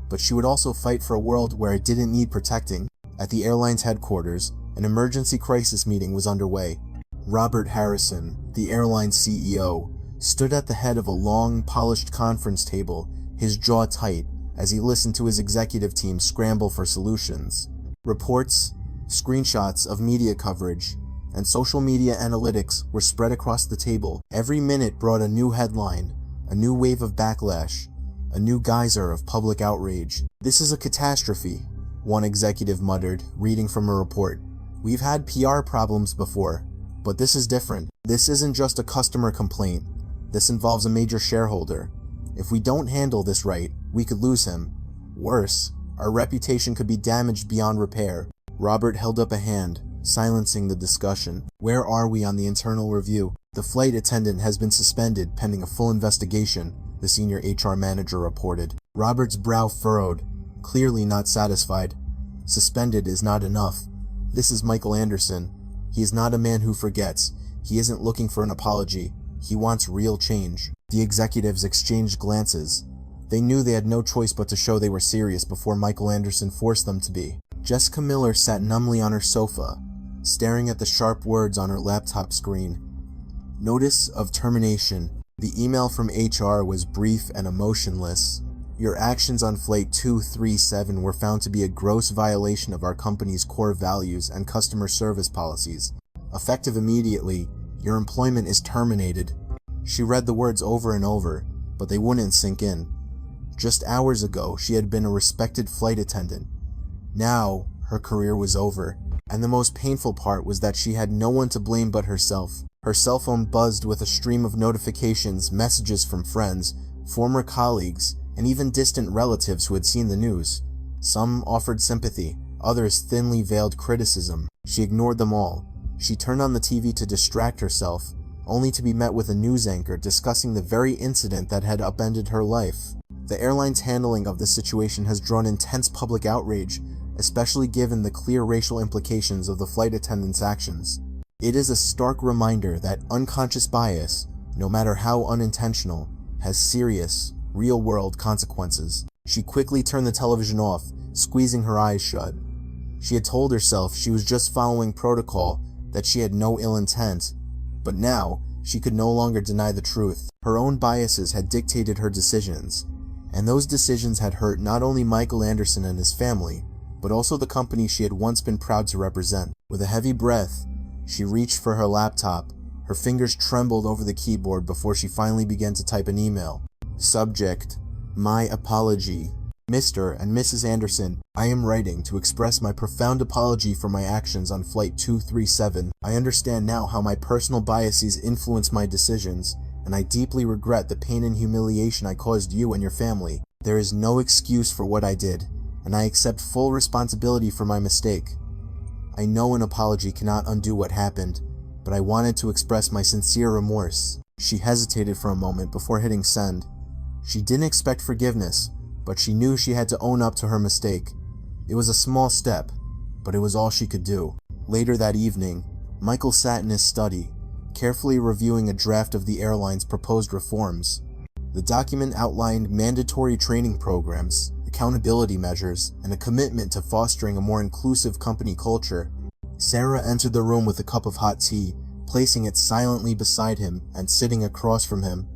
but she would also fight for a world where it didn't need protecting. At the airline's headquarters, an emergency crisis meeting was underway. Robert Harrison, the airline's CEO, stood at the head of a long, polished conference table, his jaw tight, as he listened to his executive team scramble for solutions. Reports, screenshots of media coverage, and social media analytics were spread across the table. Every minute brought a new headline, a new wave of backlash, a new geyser of public outrage. "This is a catastrophe," one executive muttered, reading from a report. "We've had PR problems before, but this is different. This isn't just a customer complaint. This involves a major shareholder. If we don't handle this right, we could lose him. Worse, our reputation could be damaged beyond repair." Robert held up a hand, silencing the discussion. "Where are we on the internal review?" "The flight attendant has been suspended pending a full investigation," the senior HR manager reported. Robert's brow furrowed, clearly not satisfied. Suspended is not enough. This is Michael Anderson. He is not a man who forgets. He isn't looking for an apology. He wants real change. The executives exchanged glances. They knew they had no choice but to show they were serious before Michael Anderson forced them to be. Jessica Miller sat numbly on her sofa, staring at the sharp words on her laptop screen. Notice of termination. The email from HR was brief and emotionless. "Your actions on Flight 237 were found to be a gross violation of our company's core values and customer service policies. Effective immediately, your employment is terminated." She read the words over and over, but they wouldn't sink in. Just hours ago, she had been a respected flight attendant. Now, her career was over. And the most painful part was that she had no one to blame but herself. Her cell phone buzzed with a stream of notifications, messages from friends, former colleagues, and even distant relatives who had seen the news. Some offered sympathy, others thinly veiled criticism. She ignored them all. She turned on the TV to distract herself, only to be met with a news anchor discussing the very incident that had upended her life. The airline's handling of the situation has drawn intense public outrage, especially given the clear racial implications of the flight attendant's actions. It is a stark reminder that unconscious bias, no matter how unintentional, has serious, real-world consequences. She quickly turned the television off, squeezing her eyes shut. She had told herself she was just following protocol, that she had no ill intent, but now she could no longer deny the truth. Her own biases had dictated her decisions, and those decisions had hurt not only Michael Anderson and his family, but also the company she had once been proud to represent. With a heavy breath, she reached for her laptop. Her fingers trembled over the keyboard before she finally began to type an email. Subject: My apology. Mr. and Mrs. Anderson, I am writing to express my profound apology for my actions on Flight 237. I understand now how my personal biases influenced my decisions, and I deeply regret the pain and humiliation I caused you and your family. There is no excuse for what I did, and I accept full responsibility for my mistake. I know an apology cannot undo what happened, but I wanted to express my sincere remorse. She hesitated for a moment before hitting send. She didn't expect forgiveness, but she knew she had to own up to her mistake. It was a small step, but it was all she could do. Later that evening, Michael sat in his study, carefully reviewing a draft of the airline's proposed reforms. The document outlined mandatory training programs, accountability measures, and a commitment to fostering a more inclusive company culture. Sarah entered the room with a cup of hot tea, placing it silently beside him and sitting across from him.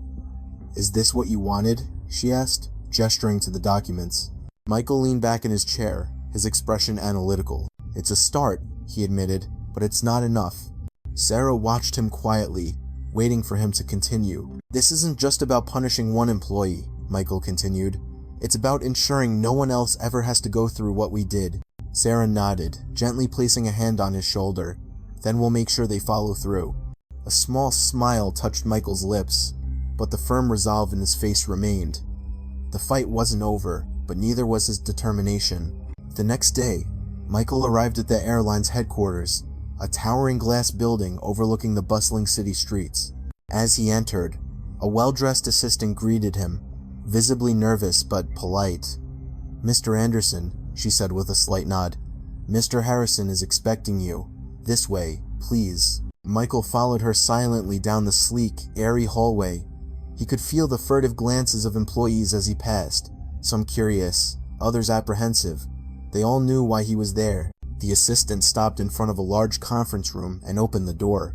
"Is this what you wanted?" she asked, gesturing to the documents. Michael leaned back in his chair, his expression analytical. "It's a start," he admitted, "but it's not enough." Sarah watched him quietly, waiting for him to continue. "This isn't just about punishing one employee," Michael continued. "It's about ensuring no one else ever has to go through what we did." Sarah nodded, gently placing a hand on his shoulder. "Then we'll make sure they follow through." A small smile touched Michael's lips, but the firm resolve in his face remained. The fight wasn't over, but neither was his determination. The next day, Michael arrived at the airline's headquarters, a towering glass building overlooking the bustling city streets. As he entered, a well-dressed assistant greeted him, visibly nervous but polite. "Mr. Anderson," she said with a slight nod. "Mr. Harrison is expecting you. This way, please." Michael followed her silently down the sleek, airy hallway. He could feel the furtive glances of employees as he passed, some curious, others apprehensive. They all knew why he was there. The assistant stopped in front of a large conference room and opened the door.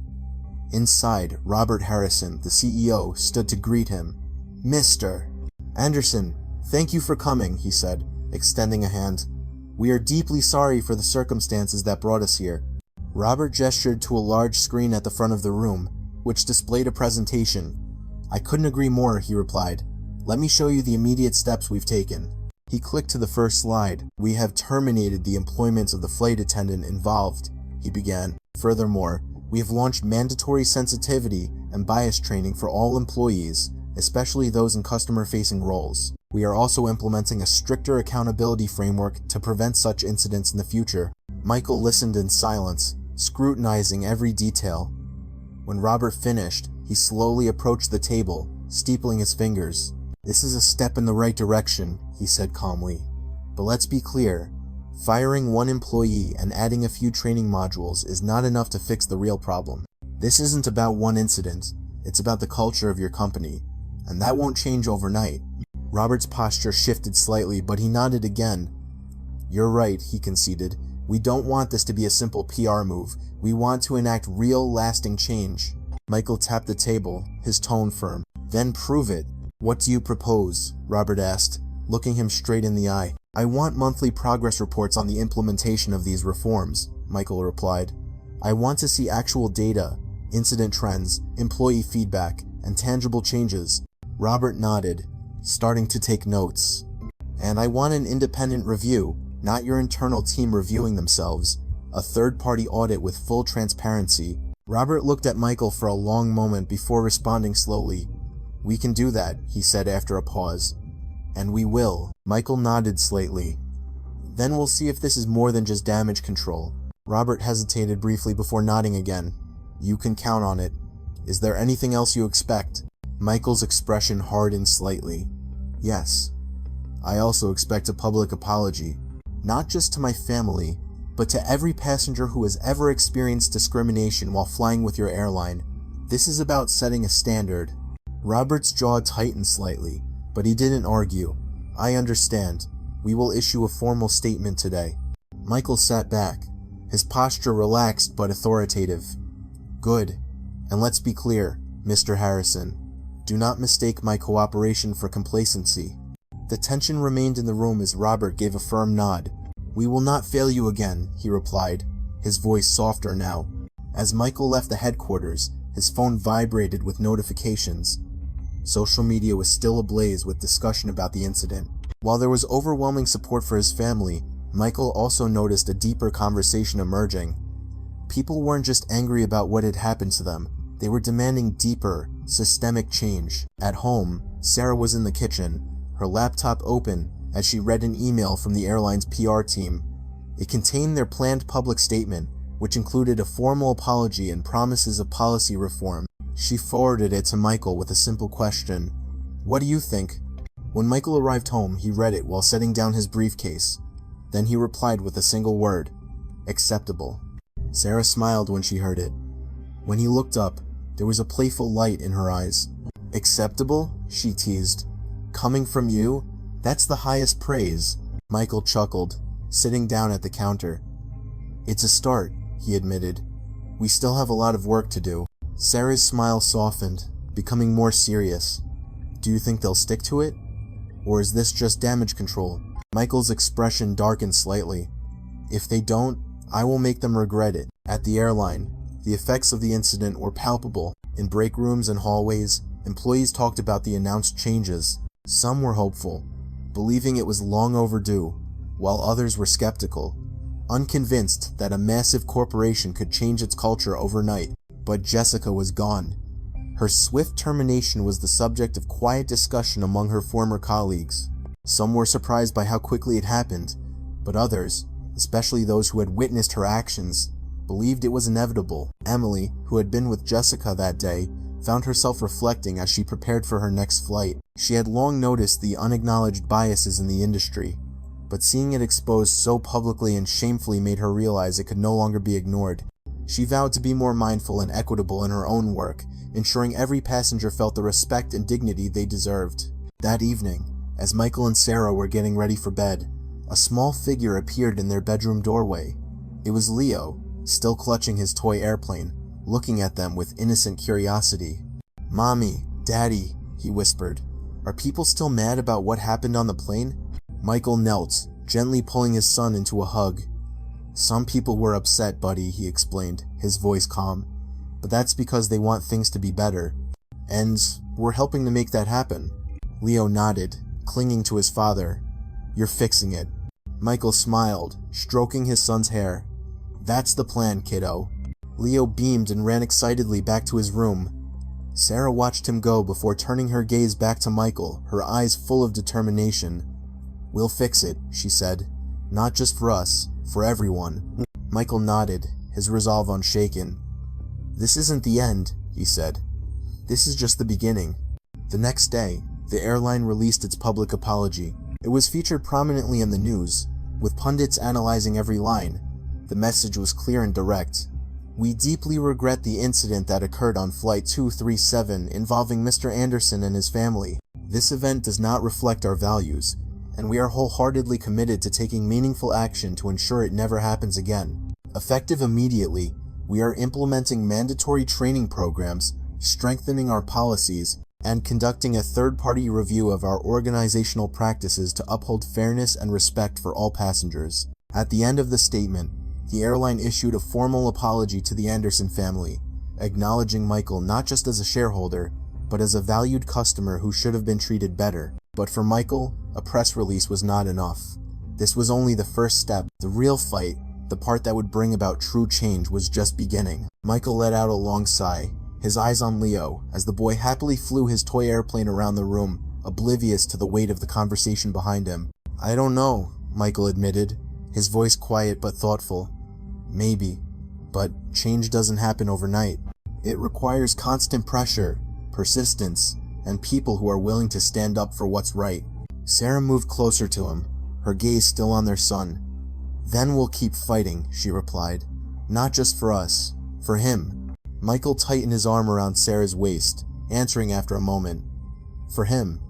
Inside, Robert Harrison, the CEO, stood to greet him. "Mr. Anderson, thank you for coming," he said, extending a hand. "We are deeply sorry for the circumstances that brought us here." Robert gestured to a large screen at the front of the room, which displayed a presentation. "I couldn't agree more," he replied. "Let me show you the immediate steps we've taken." He clicked to the first slide. "We have terminated the employment of the flight attendant involved," he began. "Furthermore, we have launched mandatory sensitivity and bias training for all employees, especially those in customer-facing roles. We are also implementing a stricter accountability framework to prevent such incidents in the future." Michael listened in silence, scrutinizing every detail. When Robert finished, he slowly approached the table, steepling his fingers. "This is a step in the right direction," he said calmly. "But let's be clear. Firing one employee and adding a few training modules is not enough to fix the real problem. This isn't about one incident. It's about the culture of your company, and that won't change overnight." Robert's posture shifted slightly, but he nodded again. "You're right," he conceded. "We don't want this to be a simple PR move. We want to enact real, lasting change." Michael tapped the table, his tone firm. "Then prove it." "What do you propose?" Robert asked, looking him straight in the eye. "I want monthly progress reports on the implementation of these reforms," Michael replied. "I want to see actual data, incident trends, employee feedback, and tangible changes." Robert nodded, starting to take notes. "And I want an independent review, not your internal team reviewing themselves. A third-party audit with full transparency." Robert looked at Michael for a long moment before responding slowly. "We can do that," he said after a pause. "And we will." Michael nodded slightly. Then we'll see if this is more than just damage control." Robert hesitated briefly before nodding again. "You can count on it. Is there anything else you expect?" Michael's expression hardened slightly. "Yes. I also expect a public apology. Not just to my family, but to every passenger who has ever experienced discrimination while flying with your airline. This is about setting a standard." Robert's jaw tightened slightly, but he didn't argue. "I understand. We will issue a formal statement today." Michael sat back, his posture relaxed but authoritative. "Good. And let's be clear, Mr. Harrison. Do not mistake my cooperation for complacency." The tension remained in the room as Robert gave a firm nod. "We will not fail you again," he replied, his voice softer now. As Michael left the headquarters, his phone vibrated with notifications. Social media was still ablaze with discussion about the incident. While there was overwhelming support for his family, Michael also noticed a deeper conversation emerging. People weren't just angry about what had happened to them, they were demanding deeper, systemic change. At home, Sarah was in the kitchen, her laptop open as she read an email from the airline's PR team. It contained their planned public statement, which included a formal apology and promises of policy reform. She forwarded it to Michael with a simple question: "What do you think?" When Michael arrived home, he read it while setting down his briefcase. Then he replied with a single word: "Acceptable." Sarah smiled when she heard it. When he looked up, there was a playful light in her eyes. "Acceptable?" she teased. "Coming from you? That's the highest praise." Michael chuckled, sitting down at the counter. "It's a start," he admitted. "We still have a lot of work to do." Sarah's smile softened, becoming more serious. "Do you think they'll stick to it? Or is this just damage control?" Michael's expression darkened slightly. "If they don't, I will make them regret it." At the airline, the effects of the incident were palpable. In break rooms and hallways, employees talked about the announced changes. Some were hopeful, believing it was long overdue, while others were skeptical, unconvinced that a massive corporation could change its culture overnight. But Jessica was gone. Her swift termination was the subject of quiet discussion among her former colleagues. Some were surprised by how quickly it happened, but others, especially those who had witnessed her actions, believed it was inevitable. Emily, who had been with Jessica that day, found herself reflecting as she prepared for her next flight. She had long noticed the unacknowledged biases in the industry, but seeing it exposed so publicly and shamefully made her realize it could no longer be ignored. She vowed to be more mindful and equitable in her own work, ensuring every passenger felt the respect and dignity they deserved. That evening, as Michael and Sarah were getting ready for bed, a small figure appeared in their bedroom doorway. It was Leo, still clutching his toy airplane, looking at them with innocent curiosity. "Mommy, Daddy," he whispered, "are people still mad about what happened on the plane?" Michael knelt, gently pulling his son into a hug. "Some people were upset, buddy," he explained, his voice calm. "But that's because they want things to be better. And we're helping to make that happen." Leo nodded, clinging to his father. "You're fixing it." Michael smiled, stroking his son's hair. "That's the plan, kiddo." Leo beamed and ran excitedly back to his room. Sarah watched him go before turning her gaze back to Michael, her eyes full of determination. "We'll fix it," she said. "Not just for us, for everyone." Michael nodded, his resolve unshaken. "This isn't the end," he said. "This is just the beginning." The next day, the airline released its public apology. It was featured prominently in the news, with pundits analyzing every line. The message was clear and direct. "We deeply regret the incident that occurred on Flight 237 involving Mr. Anderson and his family. This event does not reflect our values, and we are wholeheartedly committed to taking meaningful action to ensure it never happens again. Effective immediately, we are implementing mandatory training programs, strengthening our policies, and conducting a third-party review of our organizational practices to uphold fairness and respect for all passengers." At the end of the statement, the airline issued a formal apology to the Anderson family, acknowledging Michael not just as a shareholder, but as a valued customer who should have been treated better. But for Michael, a press release was not enough. This was only the first step. The real fight, the part that would bring about true change, was just beginning. Michael let out a long sigh, his eyes on Leo, as the boy happily flew his toy airplane around the room, oblivious to the weight of the conversation behind him. "I don't know," Michael admitted, his voice quiet but thoughtful. Maybe, but change doesn't happen overnight. It requires constant pressure, persistence, and people who are willing to stand up for what's right. Sarah moved closer to him, her gaze still on their son. Then we'll keep fighting, she replied. Not just for us, for him. Michael tightened his arm around Sarah's waist, answering after a moment. For him.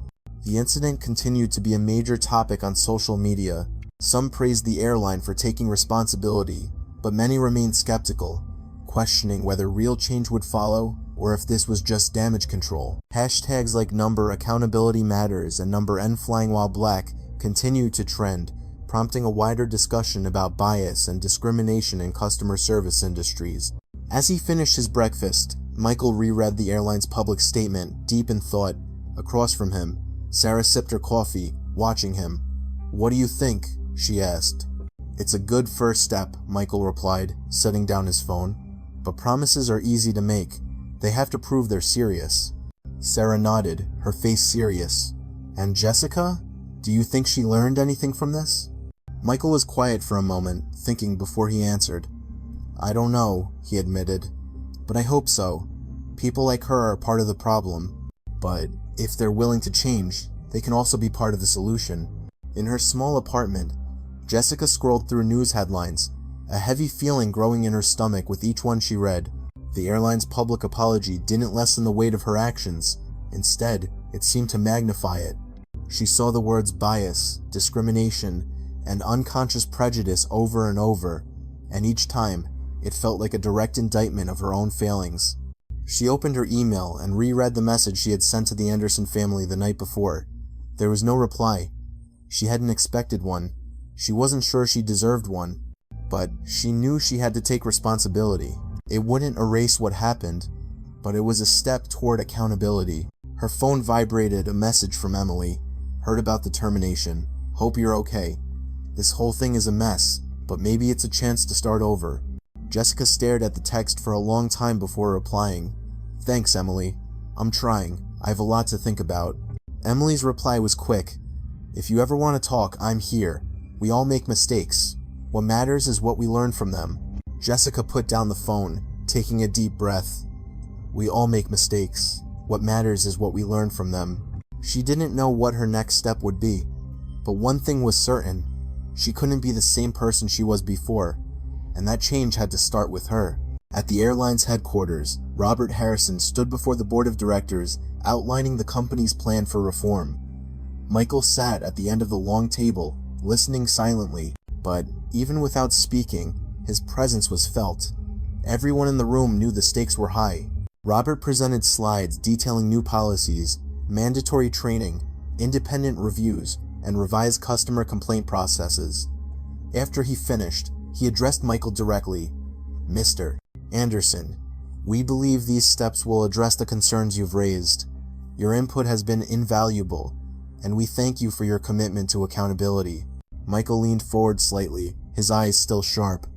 The incident continued to be a major topic on social media. Some praised the airline for taking responsibility, but many remained skeptical, questioning whether real change would follow or if this was just damage control. Hashtags like number accountability matters and number N flying while black continued to trend, prompting a wider discussion about bias and discrimination in customer service industries. As he finished his breakfast, Michael reread the airline's public statement, deep in thought. Across from him, Sarah sipped her coffee, watching him. What do you think? She asked. It's a good first step, Michael replied, setting down his phone. But promises are easy to make. They have to prove they're serious. Sarah nodded, her face serious. And Jessica? Do you think she learned anything from this? Michael was quiet for a moment, thinking before he answered. I don't know, he admitted. But I hope so. People like her are part of the problem. But if they're willing to change, they can also be part of the solution. In her small apartment, Jessica scrolled through news headlines, a heavy feeling growing in her stomach with each one she read. The airline's public apology didn't lessen the weight of her actions. Instead, it seemed to magnify it. She saw the words bias, discrimination, and unconscious prejudice over and over, and each time, it felt like a direct indictment of her own failings. She opened her email and reread the message she had sent to the Anderson family the night before. There was no reply. She hadn't expected one. She wasn't sure she deserved one. But she knew she had to take responsibility. It wouldn't erase what happened, but it was a step toward accountability. Her phone vibrated, a message from Emily. Heard about the termination. Hope you're okay. This whole thing is a mess, but maybe it's a chance to start over. Jessica stared at the text for a long time before replying. Thanks, Emily. I'm trying. I have a lot to think about. Emily's reply was quick. If you ever want to talk, I'm here. We all make mistakes. What matters is what we learn from them. Jessica put down the phone, taking a deep breath. We all make mistakes. What matters is what we learn from them. She didn't know what her next step would be, but one thing was certain. She couldn't be the same person she was before, and that change had to start with her. At the airline's headquarters, Robert Harrison stood before the board of directors, outlining the company's plan for reform. Michael sat at the end of the long table, listening silently, but even without speaking, his presence was felt. Everyone in the room knew the stakes were high. Robert presented slides detailing new policies, mandatory training, independent reviews, and revised customer complaint processes. After he finished, he addressed Michael directly. Mr. Anderson, we believe these steps will address the concerns you've raised. Your input has been invaluable, and we thank you for your commitment to accountability. Michael leaned forward slightly, his eyes still sharp.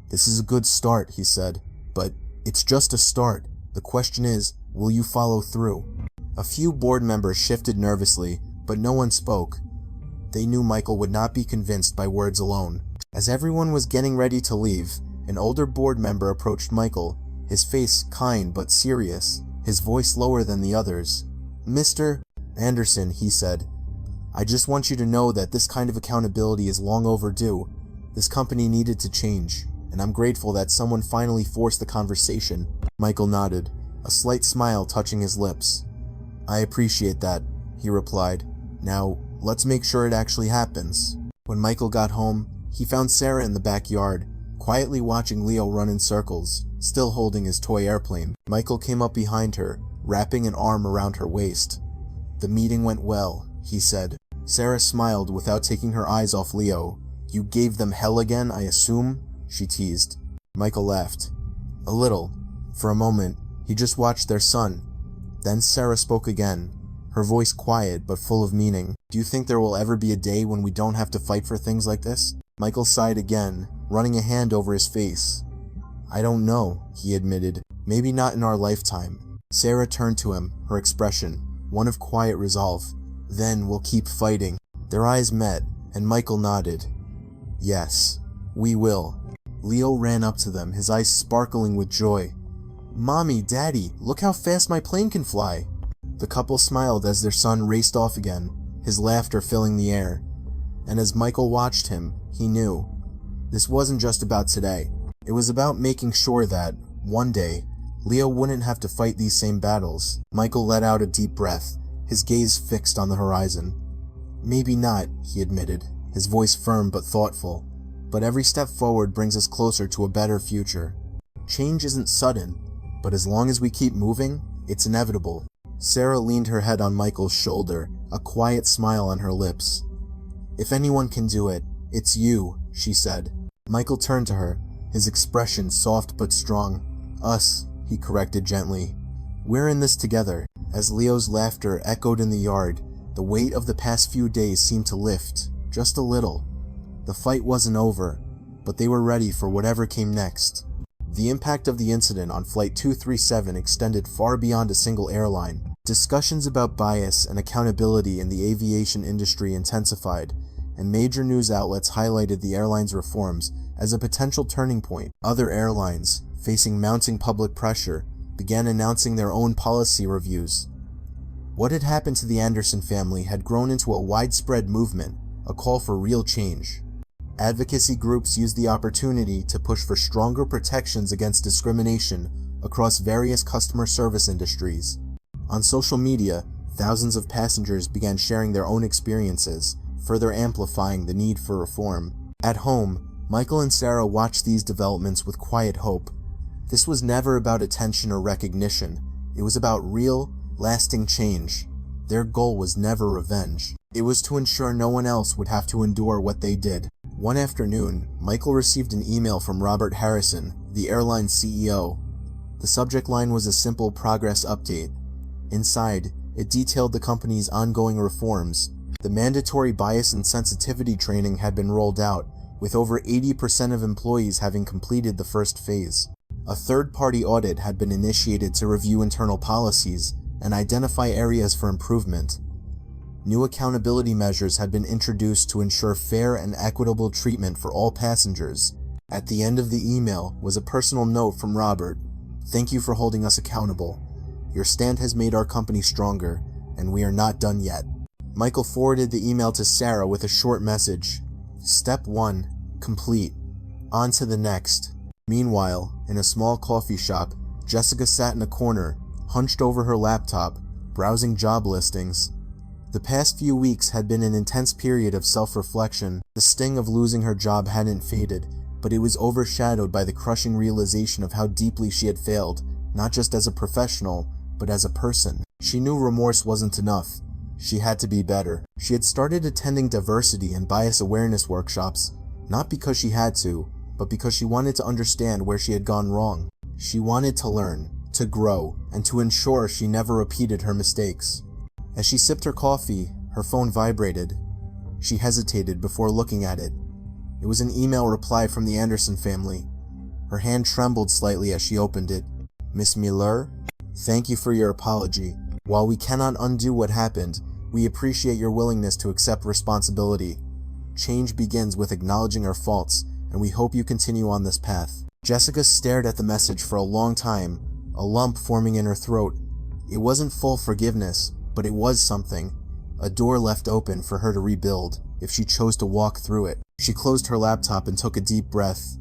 This is a good start, he said, but it's just a start. The question is, will you follow through? A few board members shifted nervously, but no one spoke. They knew Michael would not be convinced by words alone. As everyone was getting ready to leave, an older board member approached Michael, his face kind but serious, his voice lower than the others. Mr. Anderson, he said, I just want you to know that this kind of accountability is long overdue. This company needed to change, and I'm grateful that someone finally forced the conversation. Michael nodded, a slight smile touching his lips. I appreciate that, he replied. Now, let's make sure it actually happens. When Michael got home, he found Sarah in the backyard, quietly watching Leo run in circles, still holding his toy airplane. Michael came up behind her, wrapping an arm around her waist. The meeting went well, he said. Sarah smiled without taking her eyes off Leo. You gave them hell again, I assume? She teased. Michael laughed. A little. For a moment, he just watched their son. Then Sarah spoke again, her voice quiet but full of meaning. Do you think there will ever be a day when we don't have to fight for things like this? Michael sighed again, running a hand over his face. I don't know, he admitted. Maybe not in our lifetime. Sarah turned to him, her expression, one of quiet resolve. Then we'll keep fighting. Their eyes met, and Michael nodded. Yes, we will. Leo ran up to them, his eyes sparkling with joy. Mommy, Daddy, look how fast my plane can fly. The couple smiled as their son raced off again, his laughter filling the air. And as Michael watched him, he knew. This wasn't just about today. It was about making sure that, one day, Leo wouldn't have to fight these same battles. Michael let out a deep breath, his gaze fixed on the horizon. Maybe not, he admitted, his voice firm but thoughtful. But every step forward brings us closer to a better future. Change isn't sudden, but as long as we keep moving, it's inevitable. Sarah leaned her head on Michael's shoulder, a quiet smile on her lips. If anyone can do it, it's you, she said. Michael turned to her, his expression soft but strong. Us, he corrected gently. We're in this together. As Leo's laughter echoed in the yard, the weight of the past few days seemed to lift, just a little. The fight wasn't over, but they were ready for whatever came next. The impact of the incident on Flight 237 extended far beyond a single airline. Discussions about bias and accountability in the aviation industry intensified, and major news outlets highlighted the airline's reforms as a potential turning point. Other airlines, facing mounting public pressure, began announcing their own policy reviews. What had happened to the Anderson family had grown into a widespread movement, a call for real change. Advocacy groups used the opportunity to push for stronger protections against discrimination across various customer service industries. On social media, thousands of passengers began sharing their own experiences, further amplifying the need for reform. At home, Michael and Sarah watched these developments with quiet hope. This was never about attention or recognition. It was about real, lasting change. Their goal was never revenge. It was to ensure no one else would have to endure what they did. One afternoon, Michael received an email from Robert Harrison, the airline's CEO. The subject line was a simple progress update. Inside, it detailed the company's ongoing reforms. The mandatory bias and sensitivity training had been rolled out, with over 80% of employees having completed the first phase. A third-party audit had been initiated to review internal policies and identify areas for improvement. New accountability measures had been introduced to ensure fair and equitable treatment for all passengers. At the end of the email was a personal note from Robert. Thank you for holding us accountable. Your stand has made our company stronger, and we are not done yet. Michael forwarded the email to Sarah with a short message. Step 1, complete. On to the next. Meanwhile, in a small coffee shop, Jessica sat in a corner, hunched over her laptop, browsing job listings. The past few weeks had been an intense period of self-reflection. The sting of losing her job hadn't faded, but it was overshadowed by the crushing realization of how deeply she had failed, not just as a professional, but as a person. She knew remorse wasn't enough. She had to be better. She had started attending diversity and bias awareness workshops, not because she had to, but because she wanted to understand where she had gone wrong. She wanted to learn, to grow, and to ensure she never repeated her mistakes. As she sipped her coffee, her phone vibrated. She hesitated before looking at it. It was an email reply from the Anderson family. Her hand trembled slightly as she opened it. Miss Miller, thank you for your apology. While we cannot undo what happened, we appreciate your willingness to accept responsibility. Change begins with acknowledging our faults, and we hope you continue on this path. Jessica stared at the message for a long time, a lump forming in her throat. It wasn't full forgiveness, but it was something. A door left open for her to rebuild, if she chose to walk through it. She closed her laptop and took a deep breath.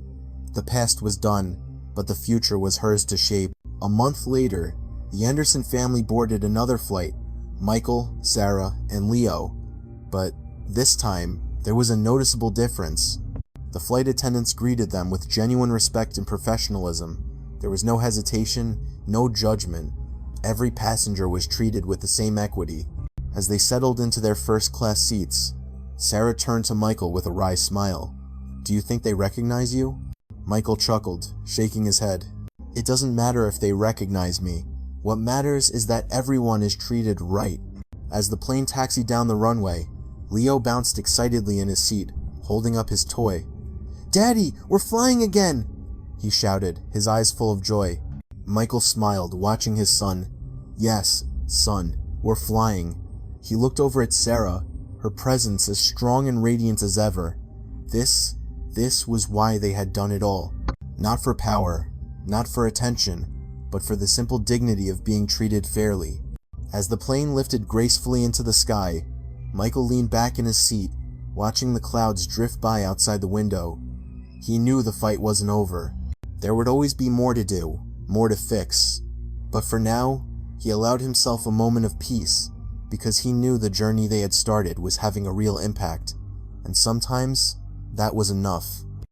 The past was done, but the future was hers to shape. A month later, the Anderson family boarded another flight, Michael, Sarah, and Leo. But this time, there was a noticeable difference. The flight attendants greeted them with genuine respect and professionalism. There was no hesitation, no judgment. Every passenger was treated with the same equity. As they settled into their first-class seats, Sarah turned to Michael with a wry smile. Do you think they recognize you? Michael chuckled, shaking his head. It doesn't matter if they recognize me. What matters is that everyone is treated right. As the plane taxied down the runway, Leo bounced excitedly in his seat, holding up his toy. Daddy, we're flying again! He shouted, his eyes full of joy. Michael smiled, watching his son. Yes, son, we're flying. He looked over at Sarah, her presence as strong and radiant as ever. This This was why they had done it all. Not for power, not for attention, but for the simple dignity of being treated fairly. As the plane lifted gracefully into the sky, Michael leaned back in his seat, watching the clouds drift by outside the window. He knew the fight wasn't over. There would always be more to do, more to fix. But for now, he allowed himself a moment of peace, because he knew the journey they had started was having a real impact, and sometimes that was enough.